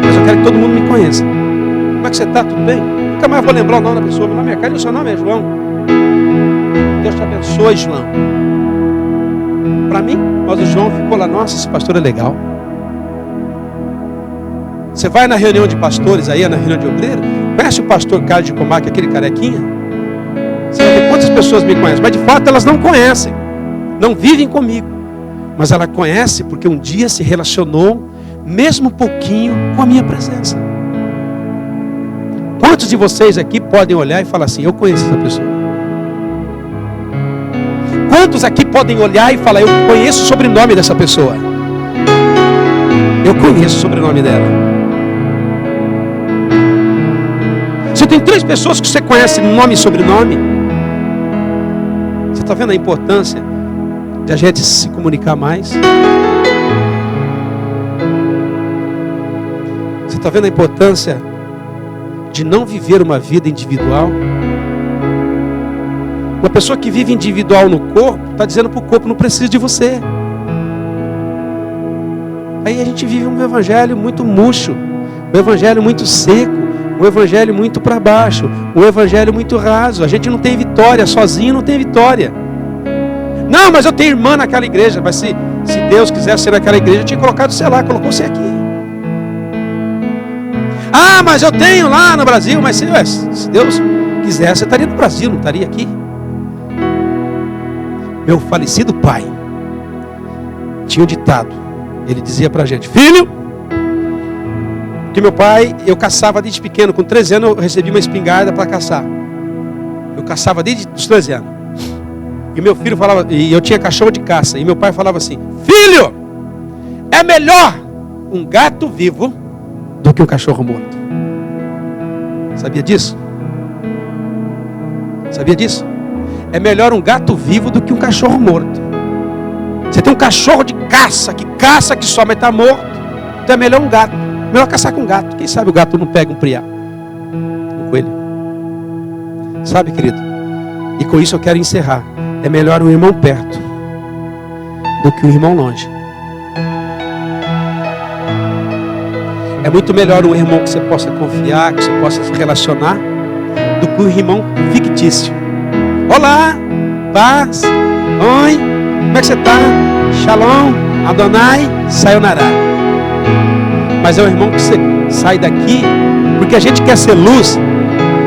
mas eu quero que todo mundo me conheça. Como é que você está? Tudo bem? Nunca mais vou lembrar o nome da pessoa. Meu nome é Caio, o seu nome é João. Deus te abençoe, João. Para mim, mas o João ficou lá, nossa, esse pastor é legal. Você vai na reunião de pastores aí, na reunião de obreiro, conhece o pastor Carlos de Comac, aquele carequinha? Você vai ver quantas pessoas me conhecem, mas de fato elas não conhecem, não vivem comigo, mas ela conhece porque um dia se relacionou, mesmo um pouquinho, com a minha presença. Quantos de vocês aqui podem olhar e falar assim, eu conheço essa pessoa? Quantos aqui podem olhar e falar, eu conheço o sobrenome dessa pessoa? Eu conheço o sobrenome dela. Se tem 3 pessoas que você conhece nome e sobrenome, você está vendo a importância de a gente se comunicar mais? Você está vendo a importância de não viver uma vida individual? Uma pessoa que vive individual no corpo, está dizendo para o corpo, não precisa de você. Aí a gente vive um evangelho muito murcho, um evangelho muito seco, um evangelho muito para baixo, um evangelho muito raso. A gente não tem vitória, sozinho não tem vitória. Não, mas eu tenho irmã naquela igreja, mas se Deus quisesse ser naquela igreja, eu tinha colocado você lá, colocou você aqui. Ah, mas eu tenho lá no Brasil, mas se Deus quisesse, você estaria no Brasil, não estaria aqui. Meu falecido pai tinha um ditado. Ele dizia pra gente, filho, que meu pai, eu caçava desde pequeno, com 13 anos eu recebi uma espingarda para caçar. Eu caçava desde os 13 anos. E meu filho falava, e eu tinha cachorro de caça, e meu pai falava assim, filho, é melhor um gato vivo do que um cachorro morto. Sabia disso? Sabia disso? É melhor um gato vivo do que um cachorro morto. Você tem um cachorro de caça, que só, mas está morto. Então é melhor um gato. Melhor caçar com um gato. Quem sabe o gato não pega um priá, um coelho. Sabe, querido? E com isso eu quero encerrar. É melhor um irmão perto do que um irmão longe. É muito melhor um irmão que você possa confiar, que você possa se relacionar, do que um irmão fictício. Olá, paz, oi, como é que você está? Shalom, Adonai, sayonara. Mas é um irmão que você sai daqui, porque a gente quer ser luz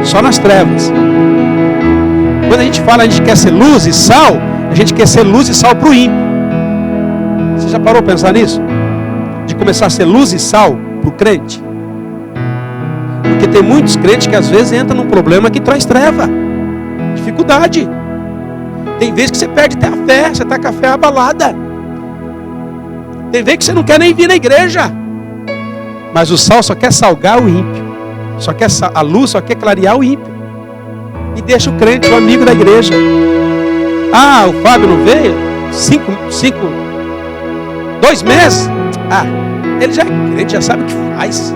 só nas trevas. Quando a gente fala, a gente quer ser luz e sal, a gente quer ser luz e sal para o ímpio. Você já parou para pensar nisso? De começar a ser luz e sal para o crente? Porque tem muitos crentes que às vezes entram num problema que traz treva, dificuldade. Tem vezes que você perde até a fé, você está com a fé abalada. Tem vezes que você não quer nem vir na igreja. Mas o sal só quer salgar o ímpio. A luz só quer clarear o ímpio. E deixa o crente, o amigo da igreja. Ah, o Fábio não veio? 2 meses? Ah, ele já é crente, já sabe o que faz.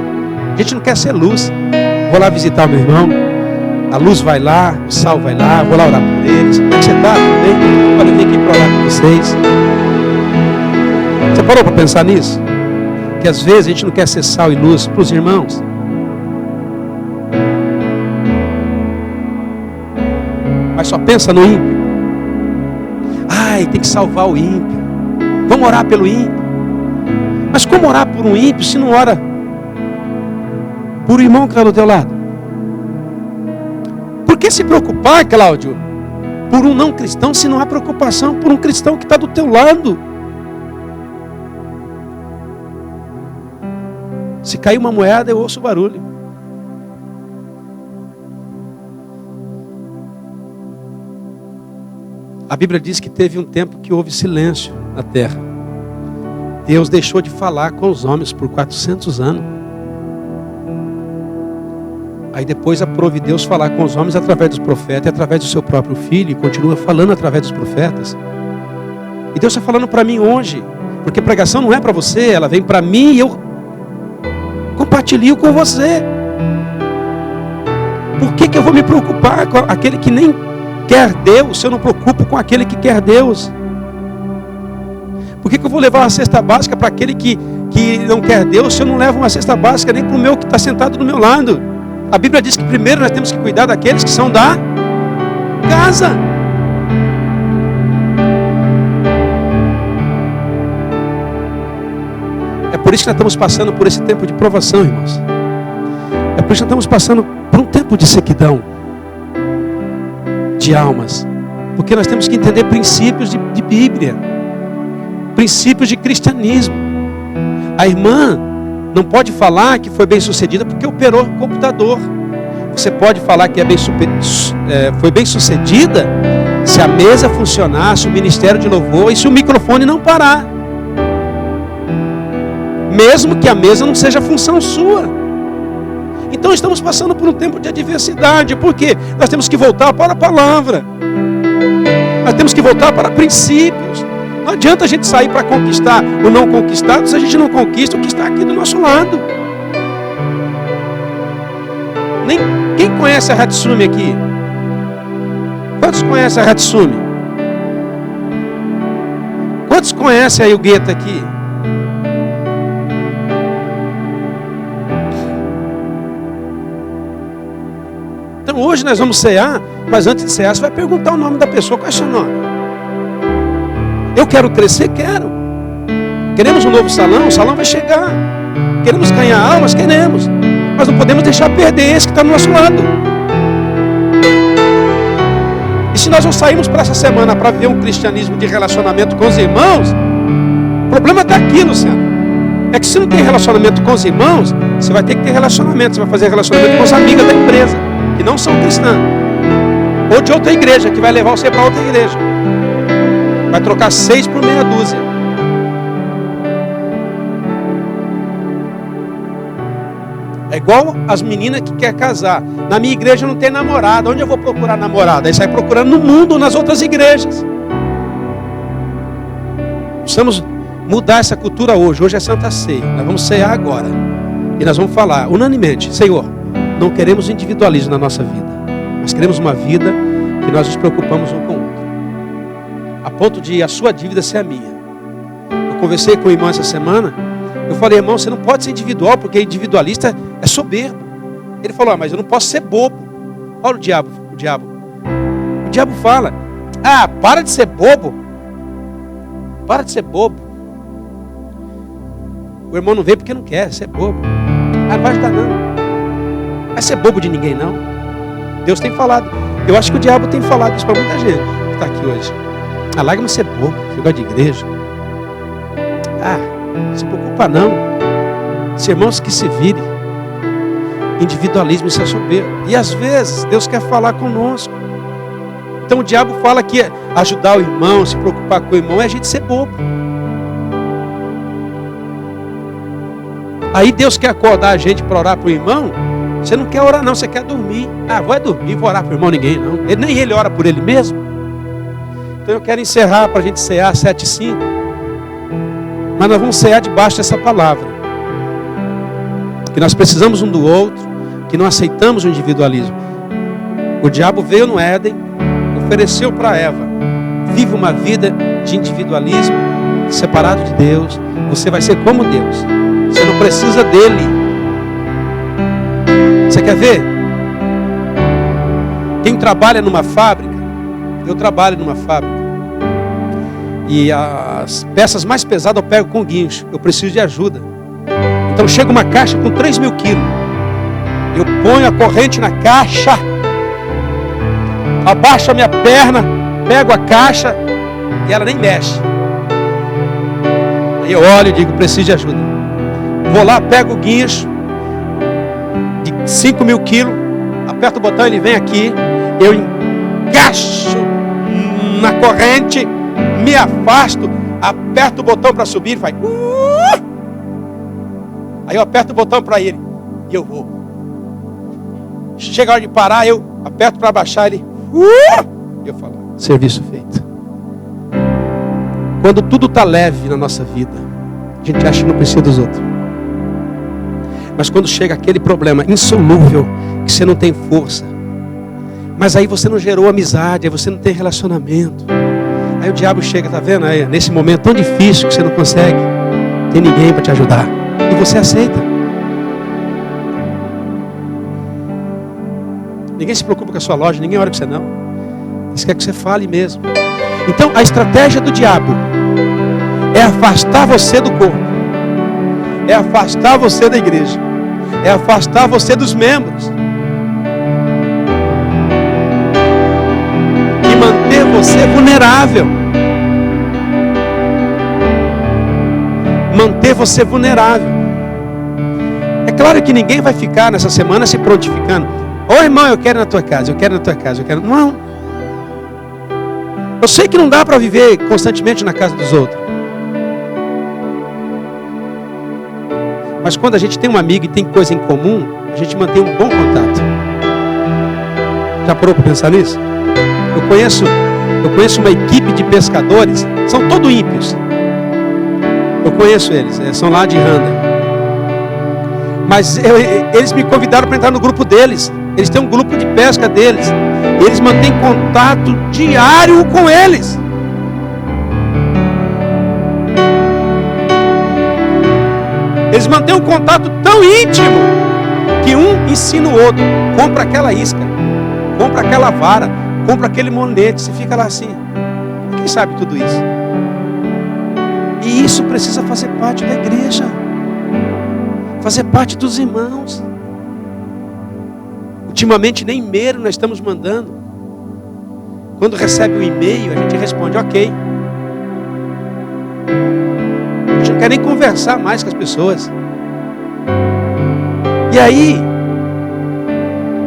A gente não quer ser luz. Vou lá visitar o meu irmão. A luz vai lá, o sal vai lá, vou lá orar por eles. Como é que você está? Tudo bem? Olha, eu vim aqui para orar com vocês. Você parou para pensar nisso? Que às vezes a gente não quer ser sal e luz para os irmãos. Mas só pensa no ímpio. Ai, tem que salvar o ímpio. Vamos orar pelo ímpio. Mas como orar por um ímpio se não ora por um irmão que está do teu lado? Por que se preocupar, Cláudio, por um não cristão se não há preocupação por um cristão que está do teu lado? Se cair uma moeda, eu ouço o barulho. A Bíblia diz que teve um tempo que houve silêncio na terra. Deus deixou de falar com os homens por 400 anos. Aí depois aprove Deus falar com os homens através dos profetas e através do seu próprio filho, e continua falando através dos profetas. E Deus está falando para mim hoje, porque pregação não é para você, ela vem para mim e eu compartilho com você. Por que eu vou me preocupar com aquele que nem quer Deus, se eu não preocupo com aquele que quer Deus? Por que eu vou levar uma cesta básica para aquele que não quer Deus, se eu não levo uma cesta básica nem para o meu que está sentado do meu lado? A Bíblia diz que primeiro nós temos que cuidar daqueles que são da casa. É por isso que nós estamos passando por esse tempo de provação, irmãos. É por isso que nós estamos passando por um tempo de sequidão de almas. Porque nós temos que entender princípios de Bíblia, princípios de cristianismo. A irmã não pode falar que foi bem sucedida porque operou o computador. Você pode falar que foi bem sucedida se a mesa funcionar, se o ministério de louvor e se o microfone não parar. Mesmo que a mesa não seja função sua. Então estamos passando por um tempo de adversidade. Por quê? Nós temos que voltar para a palavra. Nós temos que voltar para princípios. Não adianta a gente sair para conquistar o não conquistado se a gente não conquista o que está aqui do nosso lado. Quem conhece a Hatsumi aqui? Quantos conhecem a Hatsumi? Quantos conhecem a Yugeta aqui? Então hoje nós vamos cear, mas antes de cear você vai perguntar o nome da pessoa. Qual é o seu nome? Eu quero crescer? Quero. Queremos um novo salão? O salão vai chegar. Queremos ganhar almas? Queremos. Mas não podemos deixar perder esse que está do nosso lado. E se nós não sairmos para essa semana para ver um cristianismo de relacionamento com os irmãos, o problema está aqui, Luciano. É que se não tem relacionamento com os irmãos, você vai ter que ter relacionamento. Você vai fazer relacionamento com as amigas da empresa, que não são cristãs. Ou de outra igreja, que vai levar você para outra igreja. Vai trocar 6 por meia dúzia. É igual as meninas que querem casar. Na minha igreja não tem namorada. Onde eu vou procurar namorada? Aí sai procurando no mundo, nas outras igrejas. Precisamos mudar essa cultura hoje. Hoje é Santa Ceia. Nós vamos cear agora. E nós vamos falar unanimemente: Senhor, não queremos individualismo na nossa vida. Nós queremos uma vida que nós nos preocupamos um com o outro. A ponto de a sua dívida ser a minha. Eu conversei com o irmão essa semana. Eu falei: irmão, você não pode ser individual, porque individualista é soberbo. Ele falou: mas eu não posso ser bobo. Olha o diabo. O diabo fala: para de ser bobo. Para de ser bobo. O irmão não veio porque não quer ser bobo. Não vai ajudar não. Não vai ser bobo de ninguém não. Deus tem falado. Eu acho que o diabo tem falado isso para muita gente que está aqui hoje. Larga-me ser bobo, você gosta de igreja. Não se preocupa não. Os irmãos que se virem. Individualismo, isso é soberbo. E às vezes Deus quer falar conosco. Então o diabo fala que ajudar o irmão, se preocupar com o irmão, é a gente ser bobo. Aí Deus quer acordar a gente para orar para o irmão. Você não quer orar não, você quer dormir. Ah, vou dormir, vou orar para o irmão, ninguém não. Nem ele ora por ele mesmo. Então eu quero encerrar para a gente cear 7h05. Mas nós vamos cear debaixo dessa palavra. Que nós precisamos um do outro, que não aceitamos o individualismo. O diabo veio no Éden, ofereceu para Eva: vive uma vida de individualismo, separado de Deus. Você vai ser como Deus. Você não precisa dele. Você quer ver? Quem trabalha numa fábrica, eu trabalho numa fábrica, e as peças mais pesadas eu pego com guincho. Eu preciso de ajuda. Então chega uma caixa com 3.000 quilos. Eu ponho a corrente na caixa, abaixo a minha perna, pego a caixa e ela nem mexe. Aí eu olho e digo: preciso de ajuda. Vou lá, pego o guincho de 5.000 quilos, aperto o botão, ele vem aqui, eu encaixo na corrente, me afasto, aperto o botão para subir, ele faz Aí eu aperto o botão para ele e eu vou. Chega a hora de parar, eu aperto para baixar, ele eu falo: serviço feito. Quando tudo está leve na nossa vida, a gente acha que não precisa dos outros. Mas quando chega aquele problema insolúvel, que você não tem força, mas aí você não gerou amizade, aí você não tem relacionamento, aí o diabo chega, tá vendo? Aí, nesse momento tão difícil que você não consegue, tem ninguém para te ajudar, e você aceita. Ninguém se preocupa com a sua loja, ninguém ora com você não. Eles querem que você fale mesmo. Então a estratégia do diabo é afastar você do corpo, é afastar você da igreja, é afastar você dos membros e manter você vulnerável. Manter você vulnerável. É claro que ninguém vai ficar nessa semana se prontificando: ô irmão, eu quero ir na tua casa, eu quero ir na tua casa, eu quero. Não. Eu sei que não dá para viver constantemente na casa dos outros. Mas quando a gente tem um amigo e tem coisa em comum, a gente mantém um bom contato. Já parou para pensar nisso? Eu conheço uma equipe de pescadores, são todos ímpios. Eu conheço eles, são lá de Randa. Mas eles me convidaram para entrar no grupo deles. Eles têm um grupo de pesca deles. Eles mantêm contato diário com eles. Eles mantêm um contato tão íntimo que um ensina o outro. Compra aquela isca, compra aquela vara, compra aquele monete. Você fica lá assim: quem sabe tudo isso? E isso precisa fazer parte da igreja, fazer parte dos irmãos. Ultimamente nem e-mail nós estamos mandando. Quando recebe um e-mail, a gente responde: ok. A gente não quer nem conversar mais com as pessoas. E aí,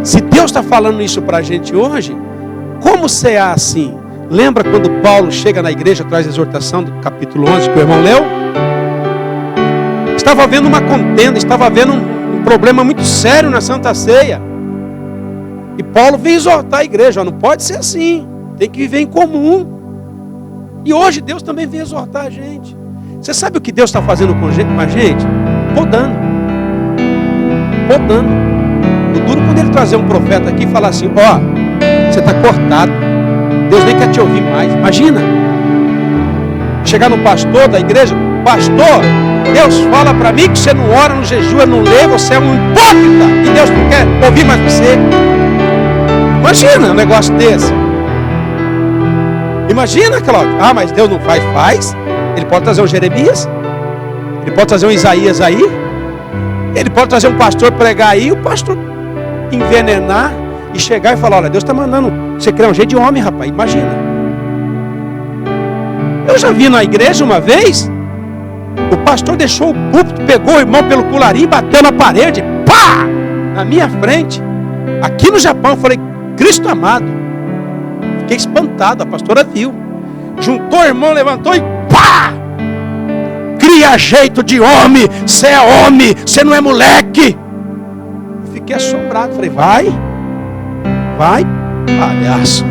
se Deus está falando isso para a gente hoje, como cear assim? Lembra quando Paulo chega na igreja, traz a exortação do capítulo 11 que o irmão leu? Estava havendo uma contenda, estava havendo um problema muito sério na Santa Ceia. E Paulo veio exortar a igreja: não pode ser assim, tem que viver em comum. E hoje Deus também vem exortar a gente. Você sabe o que Deus está fazendo com a gente? Podando. O duro quando ele trazer um profeta aqui e falar assim: ó, você está cortado, Deus nem quer te ouvir mais. Imagina, chegar no pastor da igreja: pastor, Deus fala para mim que você não ora, não jejua, não lê, você é um hipócrita e Deus não quer ouvir mais você. Imagina um negócio desse. Imagina, Cláudio: ah, mas Deus não faz. Ele pode trazer um Jeremias, ele pode trazer um Isaías aí, ele pode trazer um pastor pregar aí, o pastor envenenar e chegar e falar: olha, Deus está mandando você criar um jeito de homem, rapaz. Imagina. Eu já vi na igreja uma vez, o pastor deixou o púlpito, pegou o irmão pelo colarinho, bateu na parede, pá, na minha frente. Aqui no Japão, eu falei: Cristo amado, fiquei espantado, a pastora viu. Juntou o irmão, levantou e pá! Cria jeito de homem, você é homem, você não é moleque. Eu fiquei assombrado, falei, vai, palhaço.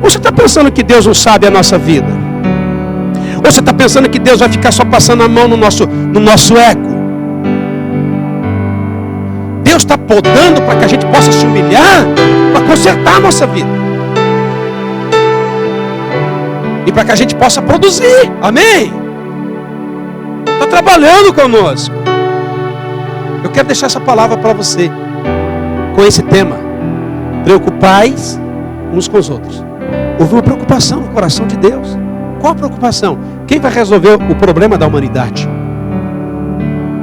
Ou você está pensando que Deus não sabe a nossa vida? Ou você está pensando que Deus vai ficar só passando a mão no nosso ego? Deus está podando para que a gente possa se humilhar, para consertar a nossa vida. E para que a gente possa produzir. Amém? Está trabalhando conosco. Eu quero deixar essa palavra para você, com esse tema. Preocupais uns com os outros. Houve uma preocupação no coração de Deus. Qual a preocupação? Quem vai resolver o problema da humanidade?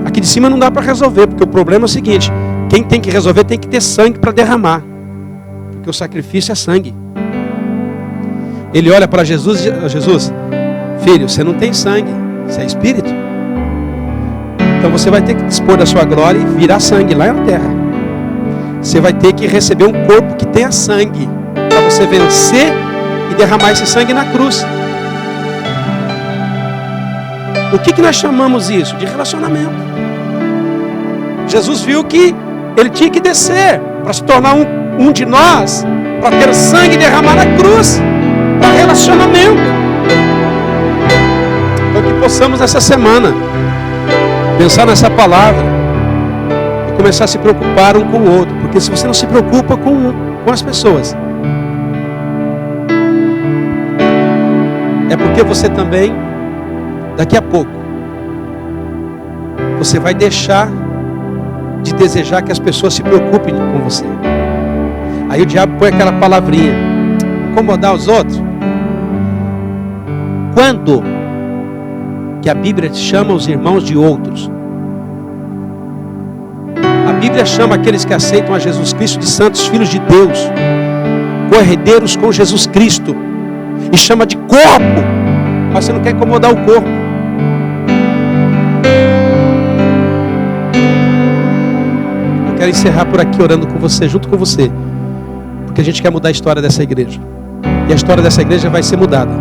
Aqui de cima não dá para resolver, porque o problema é o seguinte: quem tem que resolver tem que ter sangue para derramar, porque o sacrifício é sangue. Ele olha para Jesus e diz: Jesus, filho, você não tem sangue, você é espírito. Então você vai ter que dispor da sua glória e virar sangue lá na terra. Você vai ter que receber um corpo que tenha sangue, para você vencer e derramar esse sangue na cruz. O que nós chamamos isso? De relacionamento. Jesus viu que ele tinha que descer para se tornar um de nós, para ter sangue e derramar na cruz, para relacionamento. Então que possamos essa semana pensar nessa palavra e começar a se preocupar um com o outro, porque se você não se preocupa com as pessoas, é porque você também, daqui a pouco, você vai deixar de desejar que as pessoas se preocupem com você. Aí o diabo põe aquela palavrinha: incomodar os outros. Quando que a Bíblia chama os irmãos de outros? A Bíblia chama aqueles que aceitam a Jesus Cristo de santos filhos de Deus, co-herdeiros com Jesus Cristo, e chama de corpo. Mas você não quer incomodar o corpo. Eu quero encerrar por aqui orando com você, junto com você, porque a gente quer mudar a história dessa igreja. E a história dessa igreja vai ser mudada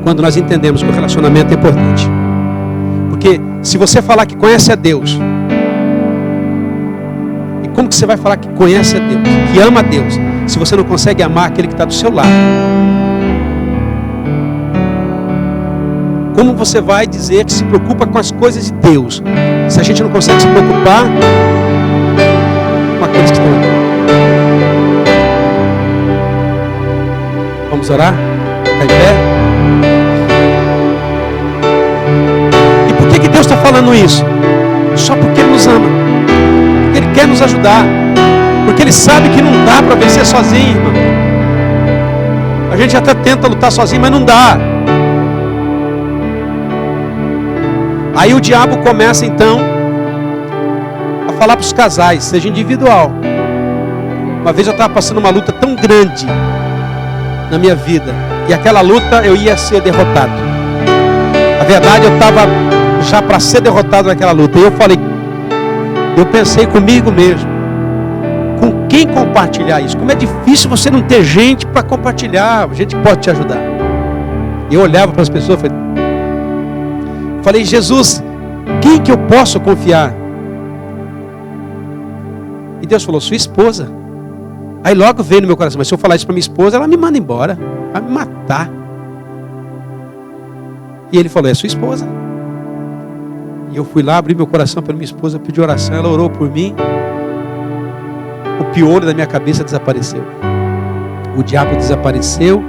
quando nós entendemos que o relacionamento é importante. Porque se você falar que conhece a Deus, e como que você vai falar que conhece a Deus, que ama a Deus, se você não consegue amar aquele que está do seu lado? Como você vai dizer que se preocupa com as coisas de Deus, se a gente não consegue se preocupar com aqueles que estão aqui? Vamos orar? Ficar em pé? E por que Deus está falando isso? Só porque Ele nos ama, porque Ele quer nos ajudar, porque Ele sabe que não dá para vencer sozinho, irmão. A gente até tenta lutar sozinho, mas não dá. Aí o diabo começa então a falar para os casais, seja individual. Uma vez eu estava passando uma luta tão grande na minha vida, e aquela luta eu ia ser derrotado. Na verdade eu estava já para ser derrotado naquela luta. E eu pensei comigo mesmo, com quem compartilhar isso? Como é difícil você não ter gente para compartilhar, gente que pode te ajudar. Eu olhava para as pessoas e falei, Jesus, quem que eu posso confiar? E Deus falou, sua esposa. Aí logo veio no meu coração, mas se eu falar isso para minha esposa, ela me manda embora, vai me matar. E Ele falou, é sua esposa. E eu fui lá, abri meu coração para minha esposa, pedi oração, ela orou por mim. O piolho da minha cabeça desapareceu. O diabo desapareceu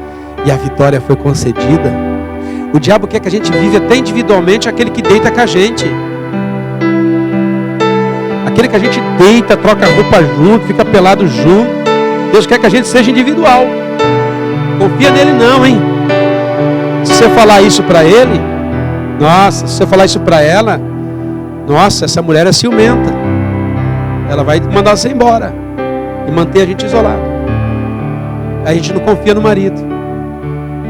e a vitória foi concedida. O diabo quer que a gente vive até individualmente aquele que deita com a gente. Aquele que a gente deita, troca roupa junto, fica pelado junto. Deus quer que a gente seja individual. Confia nele não, hein? Se você falar isso para ele, nossa, se você falar isso para ela, nossa, essa mulher é ciumenta. Ela vai mandar você embora e manter a gente isolado. A gente não confia no marido.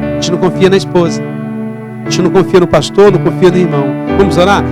A gente não confia na esposa. A gente não confia no pastor, não confia no irmão. Vamos orar?